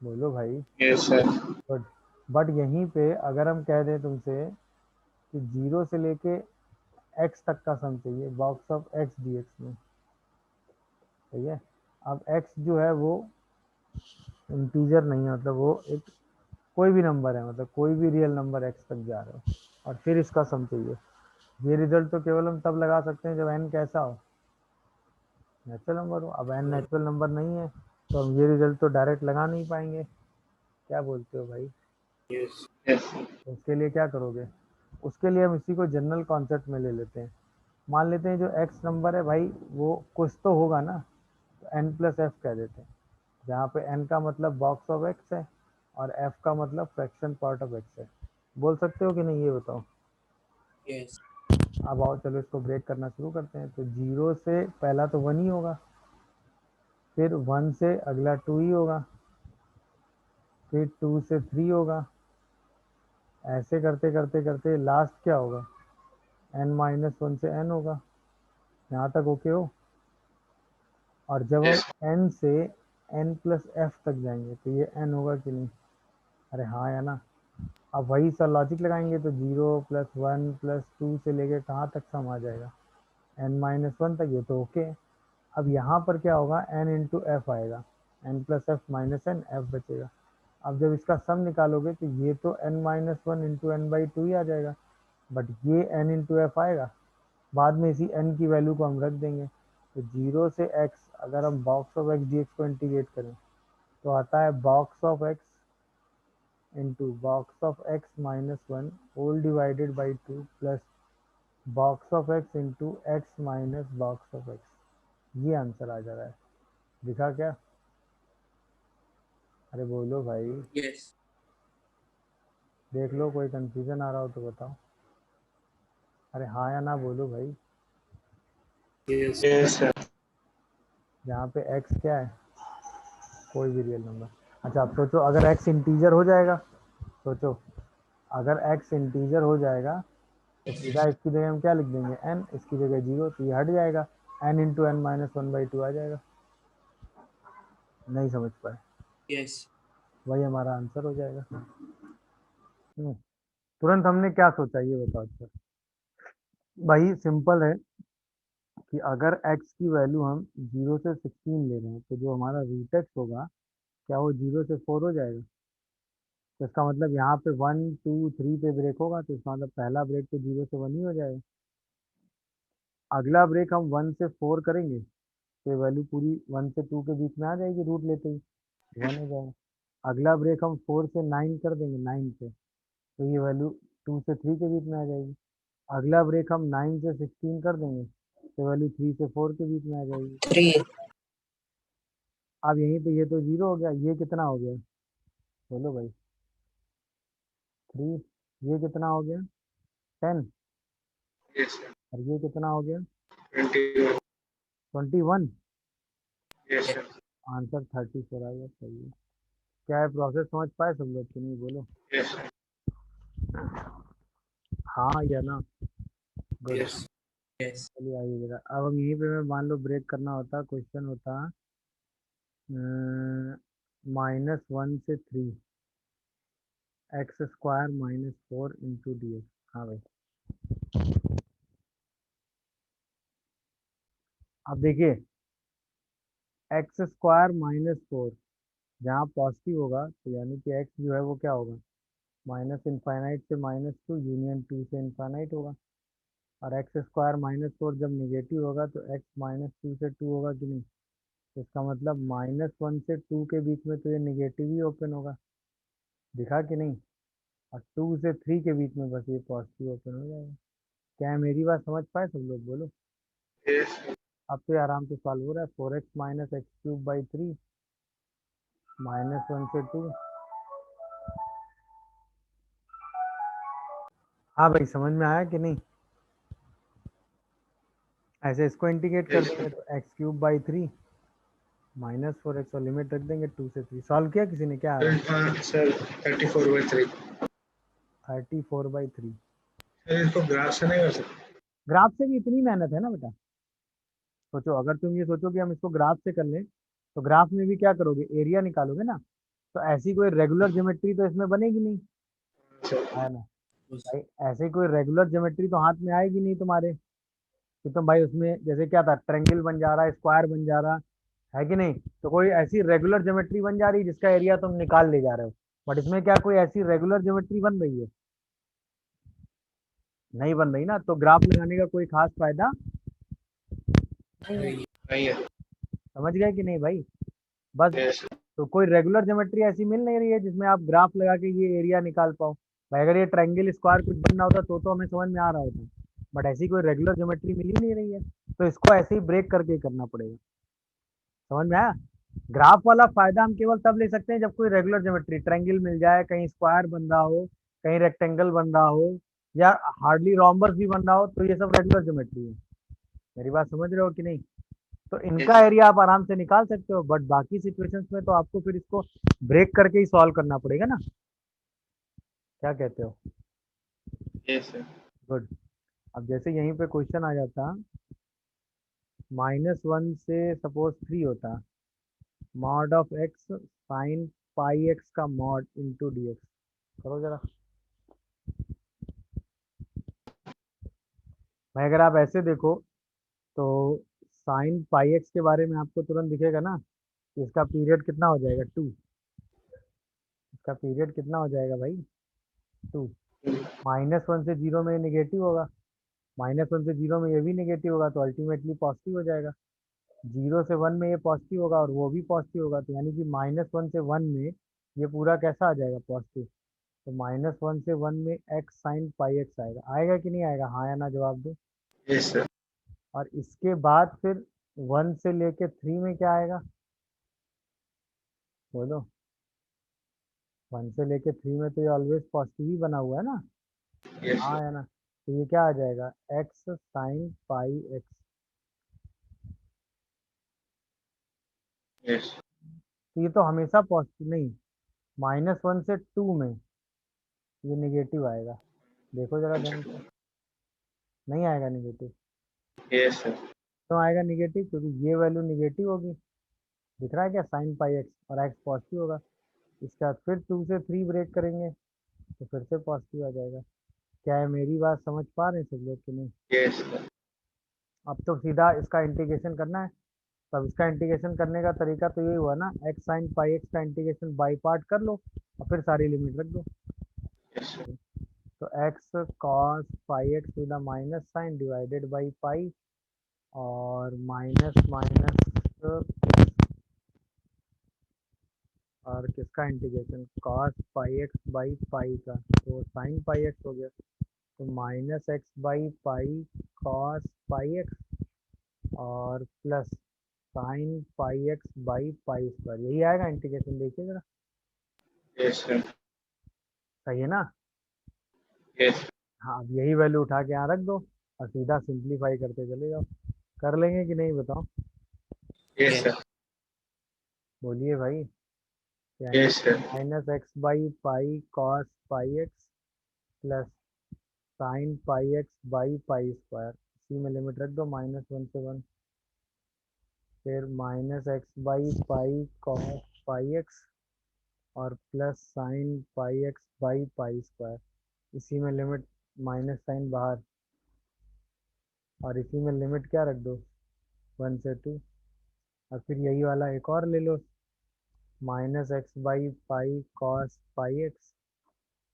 बोलो भाई। Yes sir good. बट यहीं पे अगर हम कह दें तुमसे कि 0 से लेके x तक का सम चाहिए बॉक्स ऑफ x dx में, सही है। अब x जो है वो इंटीजर नहीं है, मतलब वो एक कोई भी नंबर है, मतलब कोई भी रियल नंबर x तक जा रहे हो, और फिर इसका सम चाहिए। ये रिजल्ट तो केवल हम तब लगा सकते हैं जब n कैसा हो? नेचुरल नंबर हो। अब n नेचुरल नंबर नहीं है तो हम ये रिजल्ट तो डायरेक्ट लगा नहीं पाएंगे। क्या बोलते हो भाई? Yes. यस तो उसके लिए क्या करोगे? उसके लिए हम इसी को जनरल कॉन्सेप्ट में ले लेते हैं। मान लेते हैं जो x नंबर है भाई वो कुछ तो होगा ना, तो n प्लस एफ कह देते हैं, जहाँ पे n का मतलब बॉक्स ऑफ x है और f का मतलब फ्रैक्शन पार्ट ऑफ x है। बोल सकते हो कि नहीं, ये बताओ। Yes. अब आओ चलो इसको ब्रेक करना शुरू करते हैं। तो 0 से पहला तो 1 ही होगा, फिर 1 से अगला 2 ही होगा, फिर 2 से 3 होगा, ऐसे करते करते करते लास्ट क्या होगा? n माइनस 1 से n होगा। यहाँ तक ओके हो? और जब हम यस n से n प्लस एफ तक जाएंगे तो ये n होगा कि नहीं? अरे हाँ या ना? अब वही सा लॉजिक लगाएंगे तो 0 प्लस 1 प्लस 2 से लेके कहाँ तक सम आ जाएगा? n माइनस 1 तक। ये तो ओके है। अब यहाँ पर क्या होगा? n इंटू एफ आएगा, n plus F minus n, F बचेगा। अब जब इसका सम निकालोगे तो ये तो n माइनस 1 इंटू n/2 ही आ जाएगा, बट ये n इंटू एफ आएगा। बाद में इसी n की वैल्यू को हम रख देंगे। तो 0 से x अगर हम बॉक्स ऑफ x dx को इंटीग्रेट करें तो आता है box of x into box of x minus 1 whole divided by 2 plus box of x into X minus box of x। ये आंसर आ जा रहा है। दिखा क्या? अरे बोलो भाई। Yes. देख लो, कोई कंफ्यूजन आ रहा हो तो बताओ। अरे हाँ या ना बोलो भाई। Yes. यस सर यहाँ पे x क्या है? कोई भी रियल नंबर। अच्छा अब सोचो, अगर x इंटीजर हो जाएगा, सोचो अगर x इंटीजर हो जाएगा तो सीधा इसकी जगह हम क्या लिख देंगे? n, इसकी जगह 0, तो ये हट जाएगा, n इंटू n माइनस 1/2 आ जाएगा। नहीं समझ पाए? Yes. वही हमारा आंसर हो जाएगा। तुरंत हमने क्या सोचा ये बताओ। अच्छा भाई सिंपल है कि अगर x की वैल्यू हम 0 से 16 ले रहे हैं तो जो हमारा रूट x होगा क्या वो 0 से 4 हो जाएगा? तो इसका मतलब यहाँ पे 1 2 3 पे ब्रेक होगा, तो इसका मतलब पहला ब्रेक तो 0 से 1 ही हो जाएगा। अगला ब्रेक हम 1 से 4 करेंगे तो वैल्यू पूरी 1 से 2 के बीच में आ जाएगी, रूट लेते ही 1 हो जाएगा। अगला ब्रेक हम 4 से 9 कर देंगे, 9 पे, तो ये वैल्यू 2 से 3 के बीच में आ जाएगी। अगला ब्रेक हम 9 से 16 कर देंगे तो वैल्यू 3 से 4 के बीच में आ जाएगी। 3 अब यहीं पे ये तो 0 हो गया, ये कितना हो गया? बोलो भाई। 3। ये कितना हो गया? 10। यस सर और ये कितना हो गया? 21 21। Yes Yes. सर आंसर 34 आ गया, सही है। क्या है प्रोसेस, समझ पाए सब लोग कि नहीं? बोलो यस सर हाँ या ना। गुड। Yes. Yes. चलिए आइए जरा, अब हम यहीं पे मैं मान लो ब्रेक करना होता, क्वेश्चन होता -1 से 3 x square -4 into D X. हाँ भाई, अब देखिए एक्स स्क्वायर -4 जहाँ पॉजिटिव होगा तो यानी कि एक्स जो है वो क्या होगा, -इनफाइनाइट से -2 यूनियन 2 से इनफाइनाइट होगा। और एक्स स्क्वायर -4 जब निगेटिव होगा तो एक्स -2 से 2 होगा कि नहीं। तो इसका मतलब -1 से 2 के बीच में तो ये निगेटिव ही ओपन होगा, दिखा कि नहीं। और 2 से 3 के बीच में बस ये पॉजिटिव ओपन हो जाएगा। क्या है, मेरी बात समझ पाए सब लोग, बोलो। यस अब तो ये आराम से सॉल्व हो रहा है। 4x - x³/3 -1 से 2। हाँ भाई, समझ में आया कि नहीं। ऐसे इसको इंटीग्रेट कर देंगे तो x³/3 -4x और लिमिट रख देंगे 2 से 3। सॉल्व किया किसी ने, क्या आ रहा है? हाँ सर 34/3। 34/3। सर इसको ग्राफ से नहीं कर सकते? ग्राफ से भी इतनी मेहनत है ना बेटा। सोचो, अगर तुम ये सोचो कि हम इसको ग्राफ से कर लें तो ग्राफ में भी क्या करोगे, एरिया निकालोगे ना। तो ऐसी कोई रेगुलर ज्योमेट्री तो इसमें बनेगी नहीं, सर है ना Yes. भाई। ऐसे कोई रेगुलर ज्योमेट्री तो हाथ में आएगी नहीं तुम्हारे कि तुम भाई उसमें जैसे क्या था, ट्रायंगल बन जा रहा है, स्क्वायर बन जा रहा है कि नहीं। तो कोई ऐसी रेगुलर ज्योमेट्री बन जा रही है जिसका एरिया तुम निकाल ले जा रहे हो। बट इसमें क्या कोई ऐसी रेगुलर ज्योमेट्री बन रही है, नहीं बन रही ना। तो ग्राफ लगाने का कोई खास फायदा नहीं है। नहीं है। समझ गए कि नहीं भाई, बस। यस तो कोई रेगुलर ज्योमेट्री ऐसी मिल नहीं रही है जिसमें आप ग्राफ लगा के ये एरिया निकाल पाओ। भाई अगर ये ट्रायंगल स्क्वायर कुछ बनना होता तो हमें समझ में आ रहा होता, बट ऐसी कोई रेगुलर ज्योमेट्री मिल ही नहीं रही है। तो इसको ऐसे ही ब्रेक करके करना पड़ेगा। समझ में आया। ग्राफ वाला फायदा हम केवल तब ले सकते हैं जब कोई रेगुलर ज्योमेट्री, ट्रायंगल मिल जाए, कहीं स्क्वायर बन रहा हो, कहीं रेक्टेंगल बन रहा हो, या हार्डली रोम्बस भी बन रहा हो, तो ये सब रेगुलर ज्योमेट्री है। मेरी बात समझ रहे हो कि नहीं। तो इनका एरिया आप आराम से निकाल सकते हो, बट बाकी सिचुएशंस में तो आपको फिर इसको ब्रेक करके ही सॉल्व करना पड़ेगा ना। क्या कहते हो? Yes sir. गुड। अब जैसे यहीं पे क्वेश्चन आ जाता, -1 से सपोज 3 होता, mod of x sine pi X का मॉड इंटू डी एक्स। करो जरा भाई। अगर आप ऐसे देखो तो साइन पाई एक्स के बारे में आपको तुरंत दिखेगा ना कि इसका पीरियड कितना हो जाएगा, 2। इसका पीरियड कितना हो जाएगा भाई, 2। -1 से 0 में निगेटिव होगा, -1 से 0 में ये भी निगेटिव होगा, तो अल्टीमेटली पॉजिटिव हो जाएगा। 0 से 1 में ये पॉजिटिव होगा और वो भी पॉजिटिव होगा, तो यानी कि -1 से 1 में ये पूरा कैसा आ जाएगा, पॉजिटिव। तो -1 से 1 में एक्स साइन पाई एक्स आएगा। आएगा कि नहीं आएगा, हाँ या ना जवाब दो। Yes sir. और इसके बाद फिर 1 से लेके 3 में क्या आएगा, बोलो। 1 से लेके 3 में तो ये ऑलवेज पॉजिटिव ही बना हुआ है ना, यस हाँ सर। है ना। तो ये क्या आ जाएगा, x sine pi x. Yes तो ये तो हमेशा पॉजिटिव नहीं, -1 से 2 में ये निगेटिव आएगा। देखो जरा ध्यान से, नहीं आएगा निगेटिव। Yes sir. क्यों आएगा निगेटिव, क्योंकि ये वैल्यू निगेटिव होगी। दिख रहा है क्या, साइन पाई एक्स, और एक्स पॉजिटिव होगा। इसके बाद फिर 2 से 3 ब्रेक करेंगे तो फिर से पॉजिटिव आ जाएगा। क्या है, मेरी बात समझ पा रहे हैं सब लोग कि नहीं। Yes sir. अब तो सीधा इसका इंटीग्रेशन करना है। तब इसका इंटीग्रेशन करने का तरीका तो यही हुआ ना, एक्स साइन पाई एक्स का इंटीग्रेशन बाई पार्ट कर लो और फिर सारी लिमिट रख दो। Yes sir. तो X cos pi X with a minus sine divided by pi, और माइनस माइनस और किसका integration, cos pi X by pi का, तो साइन पाई एक्स हो गया। तो -x/पाई कॉस पाई एक्स और plus sine pi X by pi square, यही आएगा इंटीग्रेशन। देखिए जरा, यस सर। सही है ना। यस हाँ, अब यही वैल्यू उठा के यहाँ रख दो और सीधा सिंप्लीफाई करते चले जाओ। कर लेंगे कि नहीं बताओ, यस सर। बोलिए भाई। यानी यस सर। -x/पाई cos pi X plus sine pi X by pi square, इसी में लिमिट रख दो -1 से 1, फिर minus X by pi cos pi X और plus sine pi X by pi square, इसी में लिमिट माइनस साइन बाहर, और इसी में लिमिट क्या रख दो 1 से 2, और फिर यही वाला एक और ले लो minus X by pi cos pi X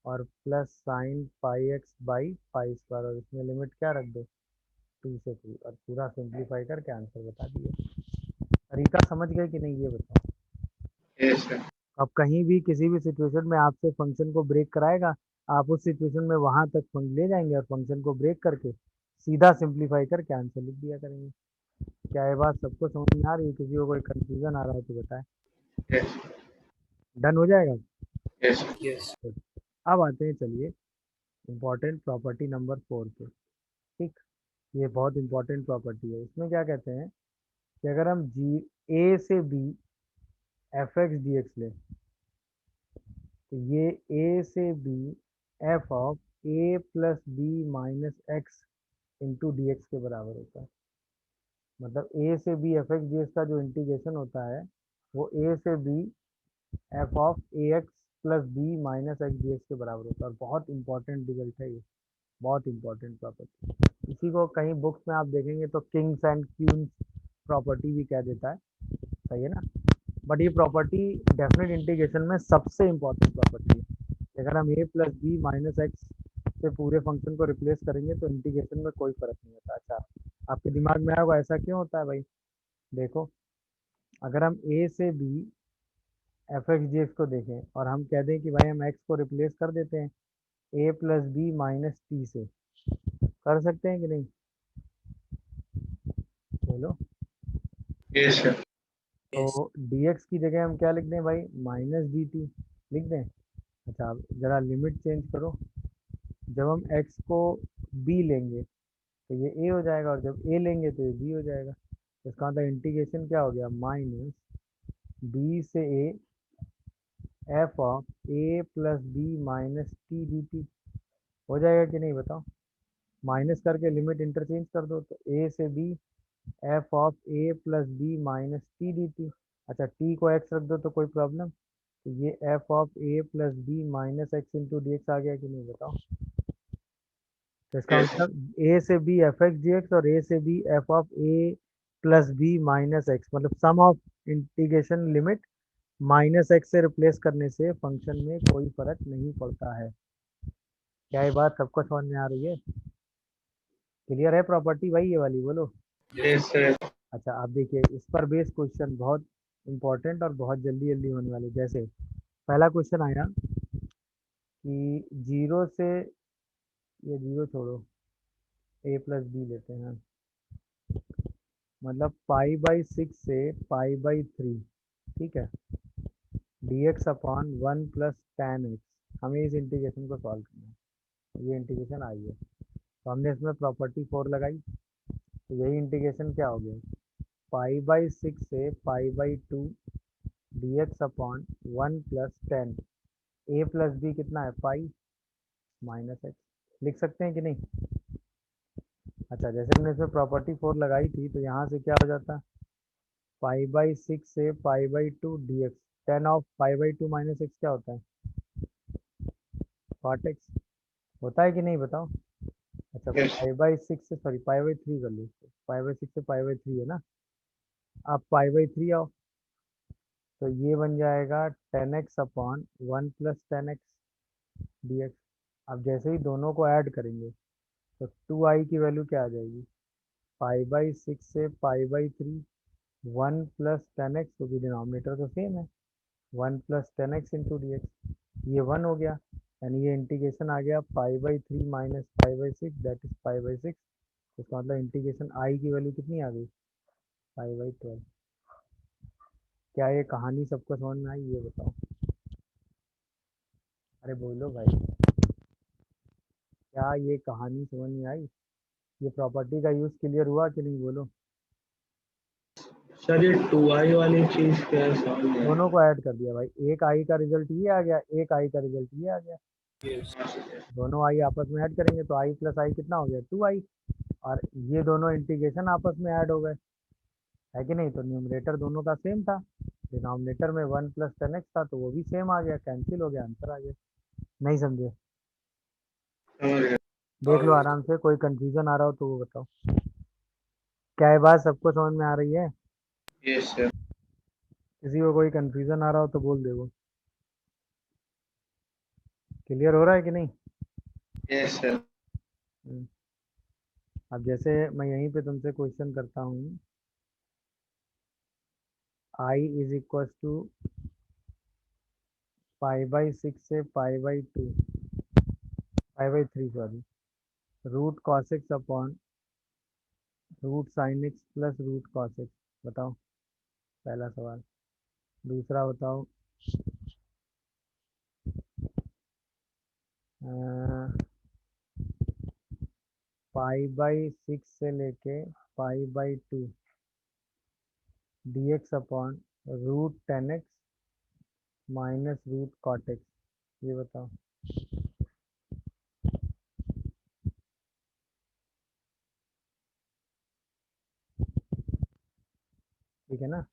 और plus sine pi X by pi square, और इसमें लिमिट क्या रख दो 2 से 3, और पूरा सिंप्लीफाई करके आंसर बता दिए। तरीका समझ गए कि नहीं ये बताओ। Yes sir. अब कहीं भी किसी भी सिचुएशन में आपसे फंक्शन को ब्रेक कराएगा, आप उस सिचुएशन में वहां तक ले जाएंगे और फंक्शन को ब्रेक करके सीधा सिंप्लीफाई करके आंसर लिख दिया करेंगे। क्या ये बात सबको समझ में आ रही है? किसी को कोई कंफ्यूजन आ रहा है तो बताएं। यस डन हो जाएगा। Yes Yes. अब आते हैं, चलिए इम्पोर्टेंट प्रॉपर्टी नंबर 4 पे। ठीक, ये बहुत इंपॉर्टेंट प्रॉपर्टी है। इसमें क्या कहते हैं कि अगर हम ए से B F X D X लें, तो ये ए से B F of A plus B minus X into D X के बराबर होता है। मतलब ए से B F X D X का जो इंटीग्रेशन होता है वो ए से B F of A X plus B minus X D X के बराबर होता है। और बहुत इंपॉर्टेंट रिजल्ट है ये, बहुत इंपॉर्टेंट प्रॉपर्टी। इसी को कहीं बुक्स में आप देखेंगे तो किंग्स एंड क्वींस प्रॉपर्टी भी कह देता है, सही है ना। बट ये प्रॉपर्टी डेफिनेट इंटीग्रेशन में सबसे इंपॉर्टेंट प्रॉपर्टी है। अगर हम ए प्लस बी माइनस एक्स से पूरे फंक्शन को रिप्लेस करेंगे तो इंटीग्रेशन में कोई फर्क नहीं होता। अच्छा, आपके दिमाग में आएगा ऐसा क्यों होता है भाई? देखो, अगर हम ए से B F x g x को देखें और हम कह दें कि भाई हम एक्स को रिप्लेस कर देते हैं ए प्लस बी माइनस टी से, कर सकते हैं कि नहीं? बोलो। Yes sir. Yes. तो डी एक्स की जगह हम क्या लिख दें भाई? माइनस डी टी लिख दें। अच्छा, अब ज़रा लिमिट चेंज करो। जब हम x को b लेंगे तो ये a हो जाएगा, और जब a लेंगे तो ये b हो जाएगा। तो इसका मतलब इंटीग्रेशन क्या हो गया? माइनस b से a F of a plus B minus T D T हो जाएगा कि नहीं बताओ? माइनस करके लिमिट इंटरचेंज कर दो तो a से b F of a plus B minus T D T. अच्छा, t को x रख दो तो कोई प्रॉब्लम? तो ये F of a plus B minus X into D X आ गया कि नहीं बताओ? तो इसका Yes. मतलब ए से B F X D X और ए से B F of A plus B minus X, मतलब sum of integration limit minus X से रिप्लेस करने से फंक्शन में कोई फर्क नहीं पड़ता है। क्या ये बात सबको समझ में आ रही है? क्लियर है प्रॉपर्टी भाई ये वाली? बोलो। Yes sir. अच्छा, आप देखिए इस पर बेस्ड क्वेश्चन बहुत इंपॉर्टेंट और बहुत जल्दी जल्दी होने वाले। जैसे पहला क्वेश्चन आया कि जीरो से, ये जीरो छोड़ो, ए प्लस बी लेते हैं, मतलब पाई बाई 6 से पाई बाई 3, ठीक है, D X upon 1 plus ten x. हमें इस इंटीग्रेशन को सॉल्व करना है। ये इंटीग्रेशन आई है तो हमने इसमें प्रॉपर्टी 4 लगाई, तो यही इंटीग्रेशन क्या हो गया? पाई बाई 6 से pi by 2 D X upon 1 plus tan, A plus B कितना है? Pi minus X. लिख सकते हैं कि नहीं? अच्छा, जैसे हमने इसमें प्रॉपर्टी 4 लगाई थी तो यहाँ से क्या हो जाता? पाई बाई 6 से pi by 2 D x, ten of pi by 2 minus x क्या होता है? कॉट एक्स होता है कि नहीं बताओ? अच्छा, Yes. पाई बाई 6 से, सॉरी पाई बाई 3 कर लो, पाई बाई 6 से पाई बाई 3 है ना। अब पाई बाई 3 आओ तो ये बन जाएगा 10x upon 1 plus 10x D x. अब जैसे ही दोनों को ऐड करेंगे तो 2i की वैल्यू क्या आ जाएगी? पाई बाई 6 से पाई बाई 3 1 प्लस 10x, क्योंकि डिनोमिनेटर तो सेम है, 1 plus 10x into D x. ये 1 हो गया, यानी ये इंटीग्रेशन आ गया pi by 3 minus pi by 6, that is pi by 6। इसका मतलब इंटीग्रेशन आई की वैल्यू कितनी आ गई? Pi by 12। क्या ये कहानी सबको समझ में आई? ये बताओ। अरे बोलो भाई, क्या ये कहानी समझ में आई? ये प्रॉपर्टी का यूज़ क्लियर हुआ कि नहीं? बोलो। सर ये 2i वाली चीज क्या है समझ में? दोनों को ऐड कर दिया भाई, एक आई का रिजल्ट ये आ गया, एक आई का रिजल्ट ये आ गया। Yes. हाँ सर। दोनों आई आपस में ऐड करेंगे तो आई प्लस आई कितना हो गया 2i, और ये दोनों इंटीग्रेशन आपस में ऐड हो गए, है कि नहीं। तो न्यूमरेटर दोनों का सेम था, डिनोमिनेटर में 1 प्लस 10x था तो वो भी सेम आ गया, कैंसिल हो गया, आंसर आ गया। नहीं समझे? समझ गया। देख लो आराम से, कोई कंफ्यूजन आ रहा हो तो वो बताओ। क्या ये बात सबको समझ में आ रही है? Yes sir. किसी को कोई कंफ्यूजन आ रहा हो तो बोल दे, वो क्लियर हो रहा है कि नहीं? Yes sir. हम्म। अब जैसे मैं यहीं पे तुमसे क्वेश्चन करता हूँ, आई इज इक्वल टू π/6 से π/2, π/3 sorry, root cos x upon root sine x plus root cos x। बताओ पहला सवाल। दूसरा बताओ, π/6 से लेके π/2 dx upon root 10x minus root cot X, ये बताओ। ठीक है ना?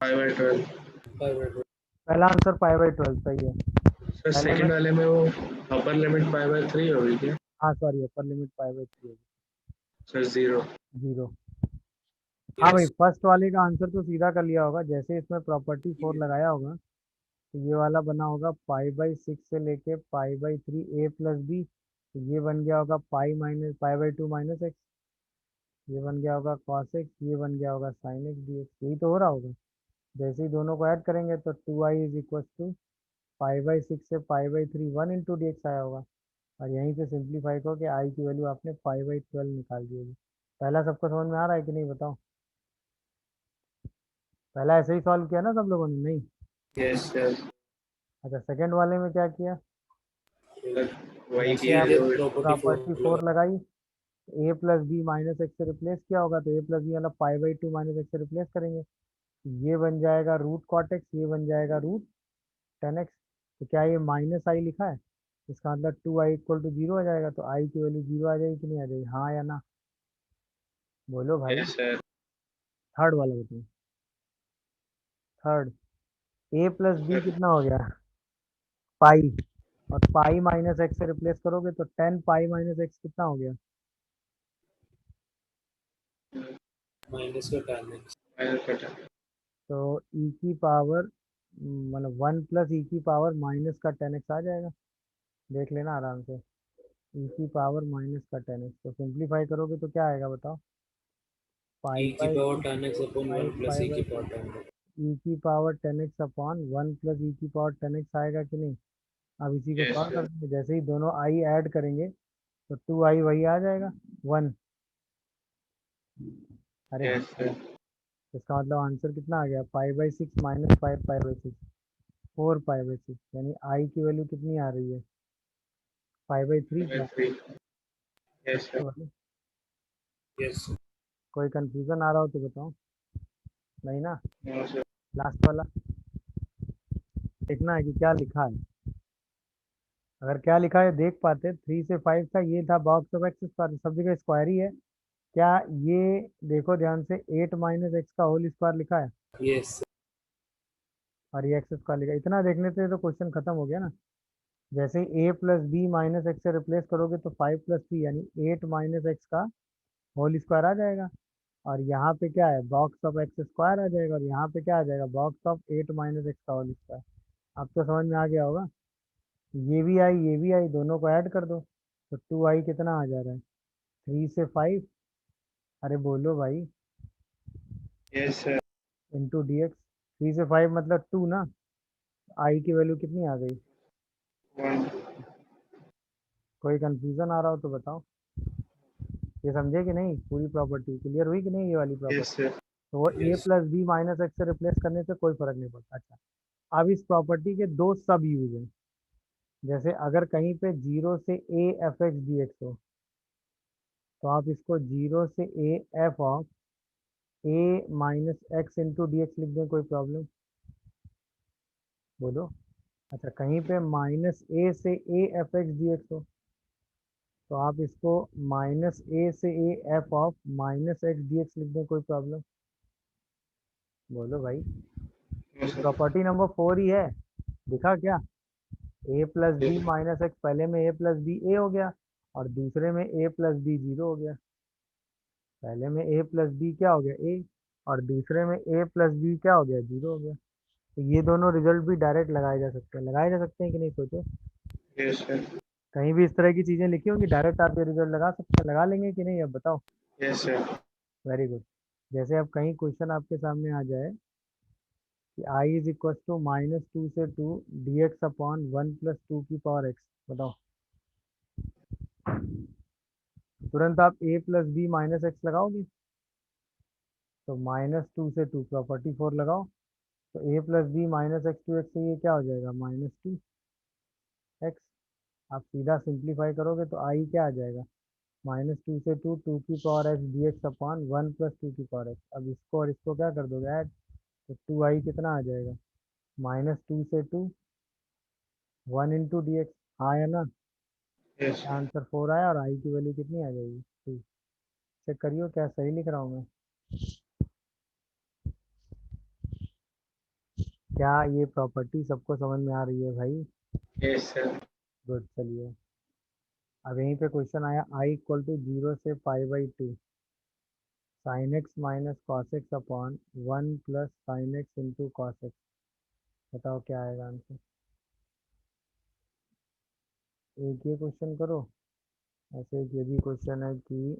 Five by 12। 5/12. पहला आंसर π/12 सही है। सर पहले में सेकंड वाले में वो अपर लिमिट पाई बाय 3 होगी क्या? हाँ सॉरी, अपर लिमिट π/3 होगी, सर 0। 0। हाँ भाई, Yes. फर्स्ट वाले का आंसर तो सीधा कर लिया होगा, जैसे इसमें प्रॉपर्टी 4 लगाया होगा तो ये वाला बना होगा π/6 से लेके π/3 a प्लस बी, तो ये बन गया होगा π/2 माइनस एक्स, ये बन गया होगा cos x, ये बन गया होगा sin x dx, यही तो हो रहा होगा। जैसे ही दोनों को ऐड करेंगे तो 2i इज इक्वल टू π/6 से π/3 1 इंटू डी एक्स आया होगा, और यहीं से सिंप्लीफाई करो कि आई की वैल्यू आपने π/12 निकाल दी होगी। पहला सबको समझ में आ रहा है कि नहीं बताओ? पहला ऐसे ही सॉल्व किया ना सब लोगों ने? नहीं? Yes sir. अच्छा, सेकंड वाले में क्या किया? वही जैसे किया आप जो प्रॉपर्टी प्रॉपर्टी 4 लगाई, ए प्लस बी माइनस एक्स से रिप्लेस किया होगा, तो ए प्लस बी मतलब π/2 माइनस एक्स से रिप्लेस करेंगे, ये बन जाएगा रूट कॉट एक्स, ये बन जाएगा रूट 10x। तो क्या ये माइनस आई लिखा है? इसका मतलब 2i इक्वल टू 0 आ जाएगा, तो आई की वैल्यू 0 आ जाएगी कि नहीं आ जाएगी? हाँ या ना? बोलो भाई। Yes sir. थर्ड वाला बताओ। थर्ड, ए प्लस बी कितना हो गया? पाई, और पाई माइनस एक्स से रिप्लेस करोगे तो 10 पाई माइनस एक्स कितना हो गया? minus का tan x. फाइनल कटा। तो ई की पावर मतलब 1 प्लस ई की पावर माइनस का 10x आ जाएगा, देख लेना आराम से। ई की पावर माइनस का 10x, तो सिंप्लीफाई करोगे तो क्या आएगा बताओ? पाई E की by power 6 tan x upon pi 1 plus pi e by की 6, power tan x. ई की पावर 10x अपॉन 1 प्लस ई की पावर 10x आएगा कि नहीं? अब इसी को यस सॉल्व कर सर। देंगे, जैसे ही दोनों आई ऐड करेंगे तो 2i वही आ जाएगा 1। अरे हाँ, यस सर। इसका मतलब आंसर कितना आ गया? π/6 माइनस 5 π/6, 4 π/6, यानी आई की वैल्यू कितनी आ रही है? 5/3 बाय क्या? 3। यस तो सर। भाई, Yes. कोई कंफ्यूजन आ रहा हो तो बताओ। नहीं ना? No sir. लास्ट वाला देखना है कि क्या लिखा है। अगर क्या लिखा है देख पाते, 3 से 5 था, ये था बॉक्स ऑफ एक्स स्क्वायर, सब जगह स्क्वायर ही है क्या? ये देखो ध्यान से, 8 माइनस एक्स का होल स्क्वायर लिखा है, Yes. और ये एक्स स्क्वायर लिखा है। इतना देखने से तो क्वेश्चन खत्म हो गया ना। जैसे ही ए प्लस बी माइनस एक्स से रिप्लेस करोगे तो 5 + 3 यानी 8 माइनस एक्स का होल स्क्वायर आ जाएगा, और यहाँ पे क्या है? बॉक्स ऑफ एक्स स्क्वायर आ जाएगा, और यहाँ पे क्या आ जाएगा? बॉक्स ऑफ 8 माइनस एक्स का होल स्क्वायर। अब तो समझ में आ गया होगा। ये भी आई, ये भी आई, दोनों को ऐड कर दो तो 2i कितना आ जा रहा है? 3 से 5, अरे बोलो भाई, yes sir. Into D x. 3 से 5 मतलब 2 ना, आई की वैल्यू कितनी आ गई? 1। कोई कंफ्यूजन आ रहा हो तो बताओ। ये समझे कि नहीं? पूरी प्रॉपर्टी क्लियर हुई कि नहीं ये वाली प्रॉपर्टी? Yes sir. तो वो A Yes. Plus B minus X से रिप्लेस करने से कोई फर्क नहीं पड़ता। अच्छा, अब इस प्रॉपर्टी के दो सब यूज हैं। जैसे अगर कहीं पे 0 से a f x dx हो, तो आप इसको 0 से a f of a minus X into D X लिख दें, कोई प्रॉब्लम? बोलो। अच्छा, कहीं पे माइनस ए से A F X D X हो तो आप इसको माइनस ए से ए F of minus X D X लिख दें, कोई प्रॉब्लम? बोलो भाई। No sir. प्रॉपर्टी नंबर 4 ही है, दिखा क्या? A plus B minus X, पहले में ए प्लस बी ए हो गया और दूसरे में ए प्लस बी जीरो हो गया। पहले में ए प्लस बी क्या हो गया, ए, और दूसरे में ए प्लस बी क्या हो गया, जीरो हो गया। तो ये दोनों रिजल्ट भी डायरेक्ट लगाए जा सकते हैं, लगाए जा सकते हैं कि नहीं, सोचो। Yes sir. कहीं भी इस तरह की चीज़ें लिखी होंगी, डायरेक्ट आप ये रिजल्ट लगा सकते हैं, लगा लेंगे कि नहीं, अब बताओ। Yes sir. Very good. जैसे अब कहीं क्वेश्चन आपके सामने आ जाए कि I is equal to minus two से two D X upon one plus two की पावर एक्स, बताओ। तुरंत आप A plus B minus X लगाओगे, तो माइनस टू से टू प्रॉपर्टी 4 लगाओ, तो A plus B minus X two X से ये क्या हो जाएगा, माइनस टू एक्स। आप सीधा सिंप्लीफाई करोगे तो आई क्या आ जाएगा, माइनस टू से टू टू की power x D X upon one plus two की पावर एक्स। अब इसको और इसको क्या कर दोगे, ऐड, तो टू आई कितना आ जाएगा, माइनस टू से two one into D X. हाँ या ना? Yes sir. आंसर 4 आया और आई की वैल्यू कितनी आ जाएगी, 2। चेक करियो क्या सही लिख रहा हूँ मैं। क्या ये प्रॉपर्टी सबको समझ में आ रही है भाई? Yes sir. गुड, चलिए। अब यहीं पे क्वेश्चन आया, आई इक्वल टू 0 से pi by two sine x minus cos x upon one plus sine x into cos x. बताओ क्या आएगा आंसर। एक ये क्वेश्चन करो, ऐसे एक ये भी क्वेश्चन है कि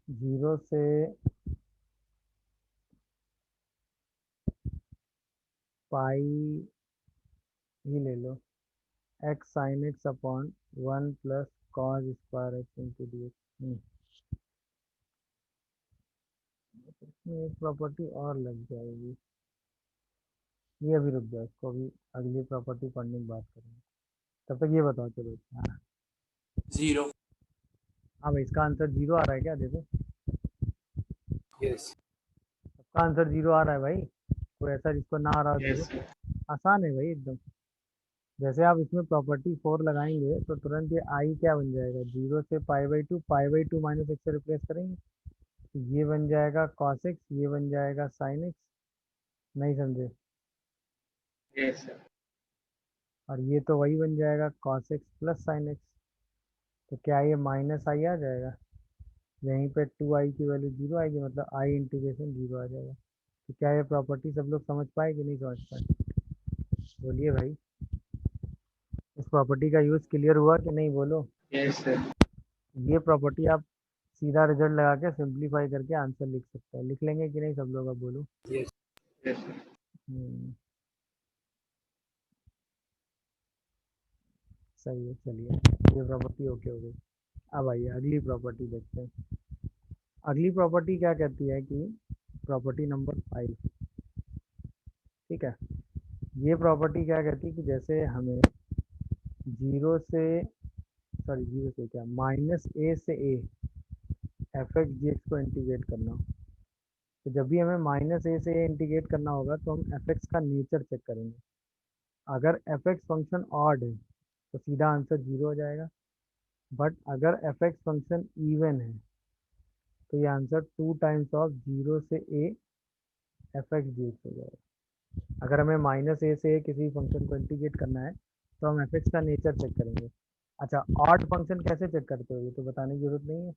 0 से पाई ही ले लो, X sine X upon one plus cos square X into D X. इसमें एक प्रॉपर्टी और लग जाएगी, ये अभी रुक जाओ, इसको अभी अगली प्रॉपर्टी पढ़ने की बात करेंगे। तब तक ये बताओ, चलो। हाँ 0. हाँ भाई, इसका आंसर 0 आ रहा है क्या, देखो। Yes. सबका आंसर 0 आ रहा है भाई, कोई ऐसा जिसको ना आ रहा हो, यस देखो। सर। आसान है भाई एकदम। जैसे आप इसमें प्रॉपर्टी 4 लगाएंगे तो तुरंत ये आई क्या बन जाएगा, 0 से pi by two minus X से रिप्लेस करेंगे तो ये बन जाएगा कॉस एक्स, ये बन जाएगा साइन एक्स। नहीं समझे? Yes sir. और ये तो वही बन जाएगा cos x plus sine x. तो क्या ये माइनस आई आ जाएगा, यहीं पे टू आई की वैल्यू 0 आएगी, मतलब आई इंटीग्रेशन 0 आ जाएगा। तो क्या ये प्रॉपर्टी सब लोग समझ पाए कि नहीं समझ पाए, बोलिए भाई। इस प्रॉपर्टी का यूज़ क्लियर हुआ कि नहीं, बोलो। Yes sir. ये प्रॉपर्टी आप सीधा रिजल्ट लगा के सिंप्लीफाई करके आंसर लिख सकते हैं, लिख लेंगे कि नहीं सब लोग, अब बोलो। Yes. Yes sir. हम्म, सही है, चलिए। ये प्रॉपर्टी ओके हो गई। अब आइए अगली प्रॉपर्टी देखते हैं। अगली प्रॉपर्टी क्या कहती है कि प्रॉपर्टी नंबर 5, ठीक है। ये प्रॉपर्टी क्या कहती है कि जैसे हमें जीरो से, सॉरी जीरो से क्या, माइनस ए से A F x g x को इंटीग्रेट करना हो, तो जब भी हमें माइनस ए से ए इंटीग्रेट करना होगा तो हम एफ एक्स का नेचर चेक करेंगे। अगर एफ एक्स फंक्शन ऑड है तो सीधा आंसर 0 हो जाएगा, बट अगर एफ एक्स फंक्शन इवन है तो ये आंसर 2 टाइम्स ऑफ 0 से A F x g x हो जाएगा। अगर हमें माइनस ए से किसी फंक्शन को इंटीग्रेट करना है तो हम एफ एक्स का नेचर चेक करेंगे। अच्छा, ऑड फंक्शन कैसे चेक करते हो, ये तो बताने की जरूरत नहीं है।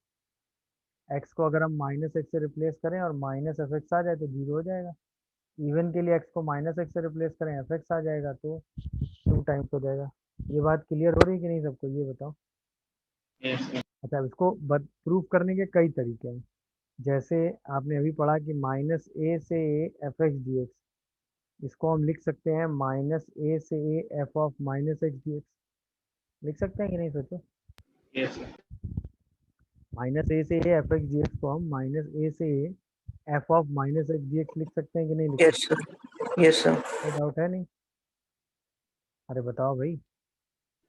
एक्स को अगर हम माइनस एक्स से रिप्लेस करें और माइनस एफ एक्स आ जाए तो 0 हो जाएगा। इवन के लिए एक्स को माइनस एक्स से रिप्लेस करें, एफ एक्स आ जाएगा तो 2 टाइम्स हो जाएगा। ये बात क्लियर हो रही है कि नहीं सबको, ये बताओ। Yes sir. अच्छा, अब इसको प्रूफ करने के कई तरीके हैं। जैसे आपने अभी पढ़ा कि माइनस ए से A F X D x, इसको हम लिख सकते हैं माइनस ए से ए F of minus X D X. लिख सकते हैं कि नहीं सोचो? Yes sir. माइनस ए से A F X D x को हम माइनस ए से ए F of minus X D X लिख सकते हैं कि नहीं लिख यस सर, यस सर। सकते? कोई डाउट है नहीं? अरे बताओ भाई।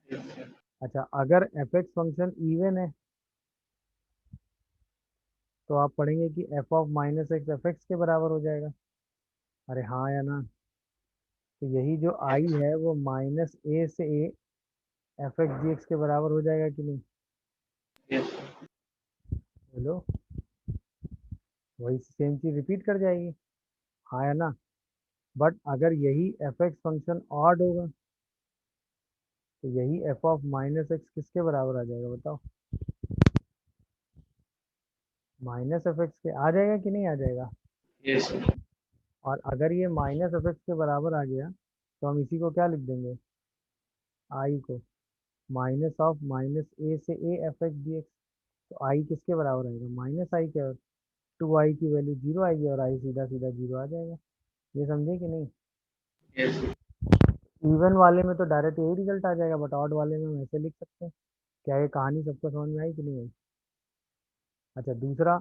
Yes sir. अच्छा, अगर एफ एक्स फंक्शन इवन है तो आप पढ़ेंगे कि F of minus x F X के बराबर हो जाएगा। अरे हाँ या ना? तो यही जो आई है वो माइनस ए से A F X D X के बराबर हो जाएगा कि नहीं? Yes sir. बोलो। वही सेम चीज रिपीट कर जाएगी, हाँ या ना? बट अगर यही एफ एक्स फंक्शन ऑड होगा तो यही एफ ऑफ माइनस एक्स किसके बराबर आ जाएगा बताओ? माइनस एफ एक्स के आ जाएगा कि नहीं आ जाएगा? Yes sir. और अगर ये माइनस एफ एक्स के बराबर आ गया तो हम इसी को क्या लिख देंगे? आई को माइनस ऑफ माइनस ए से A F X D x. तो आई किसके बराबर आएगा? माइनस आई के, और टू आई की वैल्यू जीरो आएगी और आई सीधा सीधा जीरो आ जाएगा। ये समझे कि नहीं? Yes sir. इवन वाले में तो डायरेक्ट यही रिजल्ट आ जाएगा, बट ऑड वाले में हम ऐसे लिख सकते हैं। क्या ये कहानी सबको समझ में आई कि नहीं आई? अच्छा, दूसरा,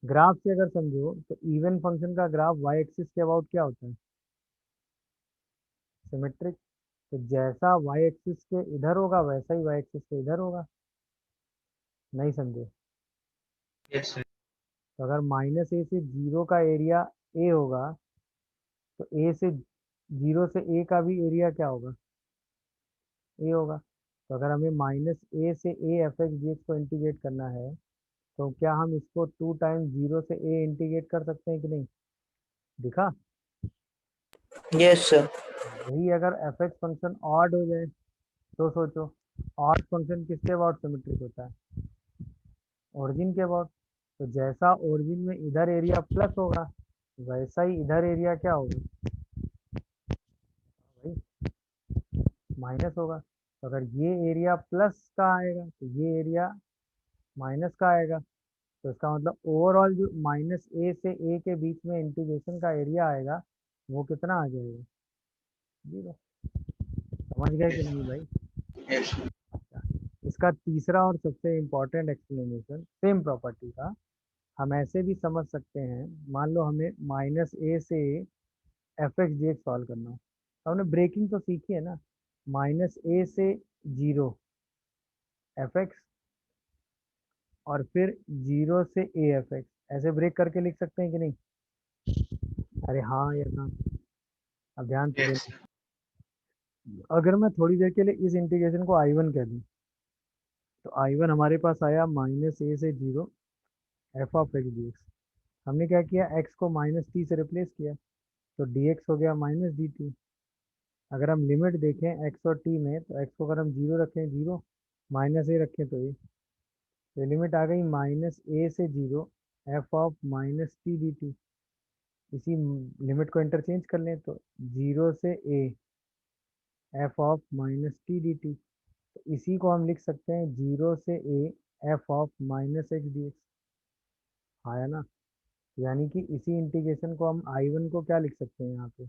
ग्राफ से अगर समझो तो इवन फंक्शन का ग्राफ वाई एक्सिस के अबाउट क्या होता है? सिमेट्रिक। तो जैसा वाई एक्सिस के इधर होगा वैसा ही वाई एक्सिस के इधर होगा। नहीं समझे? Yes sir. तो अगर माइनस ए से जीरो का एरिया ए होगा तो ए से जीरो से ए का भी एरिया क्या होगा? ए होगा। तो अगर हमें माइनस ए से A F X D x को इंटीग्रेट करना है तो क्या हम इसको टू टाइम्स जीरो से ए इंटीग्रेट कर सकते हैं कि नहीं? दिखा? Yes sir. यही अगर एफ एक्स फंक्शन ऑड हो जाए तो सोचो, ऑड फंक्शन किसके अबाउट सिमेट्रिक होता है? ओरिजिन के अबाउट। तो जैसा ओरिजिन में इधर एरिया प्लस होगा वैसा ही इधर एरिया क्या होगा भाई? माइनस होगा। तो अगर ये एरिया प्लस का आएगा तो ये एरिया माइनस का आएगा। तो इसका मतलब ओवरऑल जो माइनस ए से ए के बीच में इंटीग्रेशन का एरिया आएगा वो कितना आ जाएगा? जीरो। समझ गए कि नहीं भाई? Yes sir. अच्छा, इसका तीसरा और सबसे इम्पोर्टेंट एक्सप्लेनेशन सेम प्रॉपर्टी का हम ऐसे भी समझ सकते हैं। मान लो हमें माइनस ए से F X D x solve करना हो, तो हमने ब्रेकिंग तो सीखी है ना। माइनस ए से जीरो एफ एक्स और फिर जीरो से ए एफ एक्स, ऐसे ब्रेक करके लिख सकते हैं कि नहीं? अरे हाँ या ना? अब ध्यान से यस देखो, सर। अगर मैं थोड़ी देर के लिए इस इंटीग्रेशन को आई वन कह दूँ तो आई वन हमारे पास आया माइनस ए से zero F of x D x. हमने क्या किया? एक्स को माइनस टी से रिप्लेस किया तो डी एक्स हो गया माइनस डी टी। अगर हम लिमिट देखें एक्स और टी में तो एक्स को अगर हम जीरो रखें जीरो, माइनस ए रखें तो ए। तो लिमिट आ गई माइनस ए से zero F of minus T D T. इसी लिमिट को इंटरचेंज कर लें तो जीरो से ए F of minus T D T. तो इसी को हम लिख सकते हैं जीरो से ए F of minus X D x. आया ना? यानी कि इसी इंटीग्रेशन को हम आई वन को क्या लिख सकते हैं यहाँ पे?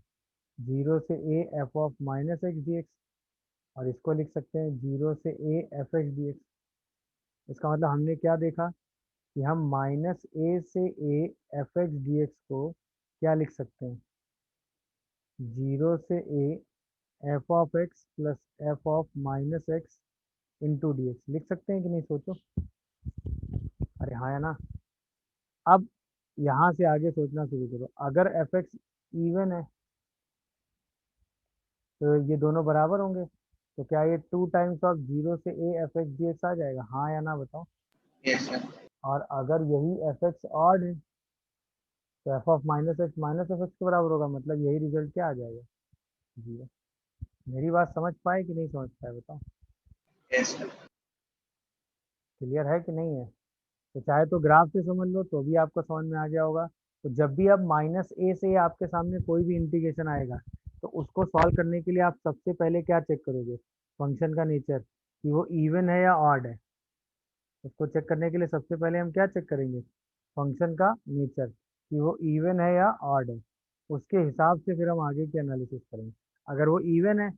जीरो से ए F of minus X D X. और इसको लिख सकते हैं जीरो से A F X D x. इसका मतलब हमने क्या देखा कि हम माइनस ए से A F X D x को क्या लिख सकते हैं? जीरो से ए F of x plus F of minus X into D X लिख सकते हैं कि नहीं सोचो? अरे हाँ या ना? अब यहाँ से आगे सोचना शुरू करो। अगर एफ एक्स इवन है तो ये दोनों बराबर होंगे, तो क्या ये टू टाइम्स ऑफ जीरो से A F X D X आ जाएगा? हाँ या ना बताओ? Yes sir. और अगर यही एफ एक्स ऑड है तो F of minus F X के बराबर होगा, मतलब यही रिजल्ट क्या आ जाएगा? जीरो। मेरी बात समझ पाए कि नहीं समझ पाए बताओ? Yes sir. क्लियर है कि नहीं है? तो चाहे तो ग्राफ से समझ लो तो भी आपको समझ में आ गया होगा। तो जब भी अब माइनस ए से आपके सामने कोई भी इंटीग्रेशन आएगा तो उसको सॉल्व करने के लिए आप सबसे पहले क्या चेक करोगे? फंक्शन का नेचर, कि वो इवन है या ऑड है। उसको चेक करने के लिए सबसे पहले हम क्या चेक करेंगे? फंक्शन का नेचर कि वो इवन है या ऑड है, उसके हिसाब से फिर हम आगे की एनालिसिस करेंगे। अगर वो इवन है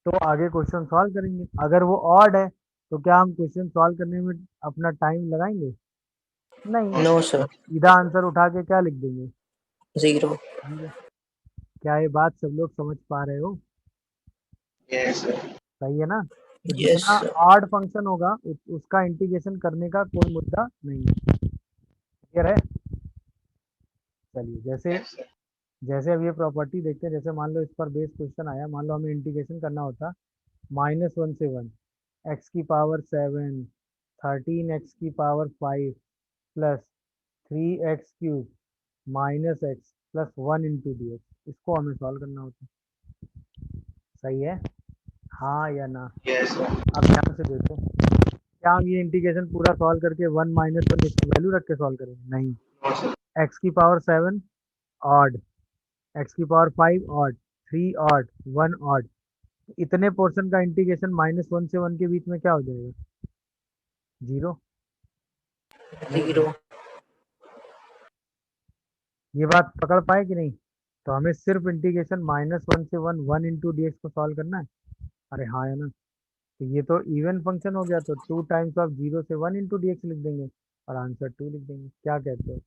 तो आगे क्वेश्चन सॉल्व करेंगे, अगर वो ऑड है तो क्या हम क्वेश्चन सॉल्व करने में अपना टाइम लगाएंगे? नहीं, नो सर, सीधा आंसर उठा के क्या लिख देंगे? 0। 0। क्या ये बात सब लोग समझ पा रहे हो? Yes sir. सही है ना? तो यस जितना सर। ऑड फंक्शन होगा उसका इंटीग्रेशन करने का कोई मुद्दा नहीं है। क्लियर है? चलिए, जैसे यस सर। जैसे अब ये प्रॉपर्टी देखते हैं। जैसे मान लो इस पर बेस क्वेश्चन आया, मान लो हमें इंटीग्रेशन करना होता -1 से 1, एक्स की पावर 7, 13 एक्स की power 5 plus 3 x³ minus x plus 1 × dx, इसको हमें सॉल्व करना होता। सही है? हाँ या ना? Yes sir. अब ध्यान से देखो, क्या हम ये इंटीग्रेशन पूरा सॉल्व करके 1 - 1 इसकी वैल्यू रख के सॉल्व करेंगे? नहीं। No sir. एक्स की पावर 7 ऑड, एक्स की पावर 5 ऑड, 3 ऑड, 1 ऑड, इतने पोर्शन का इंटीग्रेशन -1 से 1 के बीच में क्या हो जाएगा? 0। 0। ये बात पकड़ पाए कि नहीं? तो हमें सिर्फ इंटीग्रेशन -1 से 1 1 × dx को सॉल्व करना है। अरे हाँ या ना? तो ये तो इवन फंक्शन हो गया, तो 2 टाइम्स ऑफ 0 से 1 × dx लिख देंगे और आंसर 2 लिख देंगे। क्या कहते हो?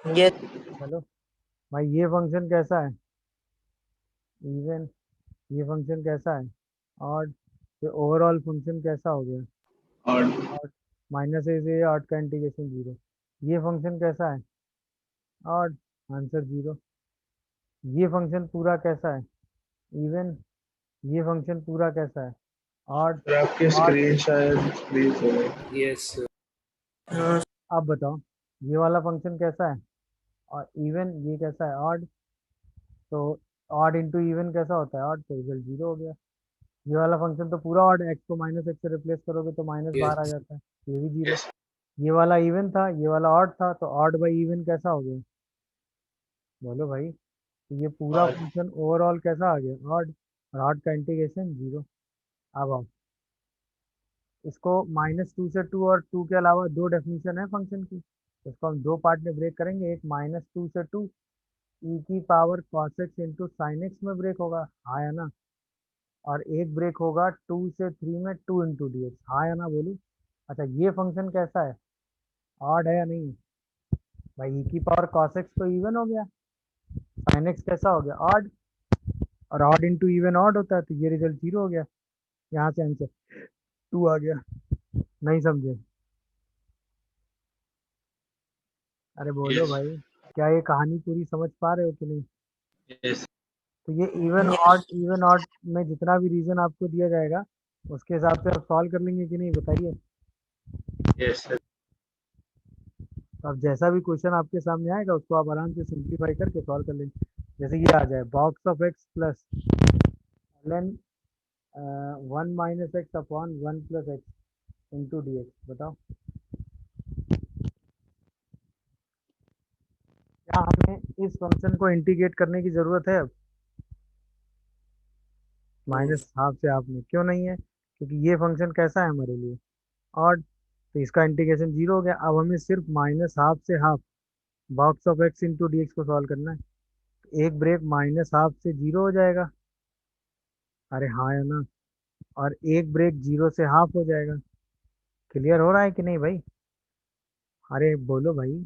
ये चलो भाई, ये फंक्शन कैसा है? इवन। ये फंक्शन कैसा है? ऑड। तो ओवरऑल फंक्शन कैसा हो गया? और ऑड। -a से ऑड का इंटीग्रेशन 0। ये फंक्शन कैसा है? ऑड। आंसर 0। ये फंक्शन पूरा कैसा है? इवन। ये फंक्शन पूरा कैसा है? ऑड। सर आपकी ऑड। स्क्रीन शायद फ्रीज हो गई। Yes, sir. हाँ, अब बताओ, ये वाला फंक्शन कैसा है? और इवन। ये कैसा है? ऑड। तो ऑड इंटू इवन कैसा होता है? ऑड। तो रिजल्ट 0 हो गया। ये वाला फंक्शन तो पूरा ऑड है, एक्स को -x से रिप्लेस करोगे तो माइनस बाहर आ Yes. जाता है, ये भी 0। यस। ये वाला इवन था, ये वाला ऑड था, तो ऑड बाई इवन कैसा हो गया? बोलो भाई। तो ये पूरा और फंक्शन ओवरऑल कैसा आ गया? ऑड। और ऑड का इंटीग्रेशन 0। अब आओ, इसको -2 से 2 और 2 के अलावा दो डेफिनेशन है फंक्शन की, इसको हम दो पार्ट में ब्रेक करेंगे। एक -2 से 2 ई की power cos x into sine x में ब्रेक होगा, हाँ या ना? और एक ब्रेक होगा 2 से 3 में 2 × dx, हाँ या ना बोलूँ? अच्छा, ये फंक्शन कैसा है? ऑड है या नहीं? भाई ई की पावर cos x तो इवन हो गया, साइन एक्स कैसा हो गया? ऑड। और ऑड इंटू इवन ऑड होता है, तो ये रिजल्ट 0 हो गया। यहाँ से आंसर 2 आ गया। नहीं समझे? अरे बोलो यस। भाई, क्या ये कहानी पूरी समझ पा रहे हो कि नहीं? यस। तो ये इवन ऑड में जितना भी रीजन आपको दिया जाएगा उसके हिसाब से आप सॉल्व कर लेंगे कि नहीं, बताइए? Yes sir. तो अब जैसा भी क्वेश्चन आपके सामने आएगा उसको आप आराम से सिंप्लीफाई करके सॉल्व कर लेंगे। जैसे ये आ जाए box of x plus ln 1 - x upon 1 + x into dx, बताओ क्या हमें इस फंक्शन को इंटीग्रेट करने की ज़रूरत है? अब No. -हाफ से हाफ में क्यों नहीं है? क्योंकि ये फंक्शन कैसा है हमारे लिए? ऑड। तो इसका इंटीग्रेशन 0 हो गया। अब हमें सिर्फ -हाफ से half box of x into D x को सॉल्व करना है। एक ब्रेक -हाफ से 0 हो जाएगा, अरे हाँ या ना? और एक ब्रेक 0 से हाफ हो जाएगा। क्लियर हो रहा है कि नहीं भाई? अरे बोलो भाई।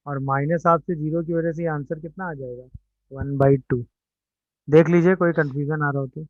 और -हाफ से 0 की वजह से आंसर कितना आ जाएगा? 1/2। देख लीजिए, कोई कंफ्यूजन आ रहा हो तो।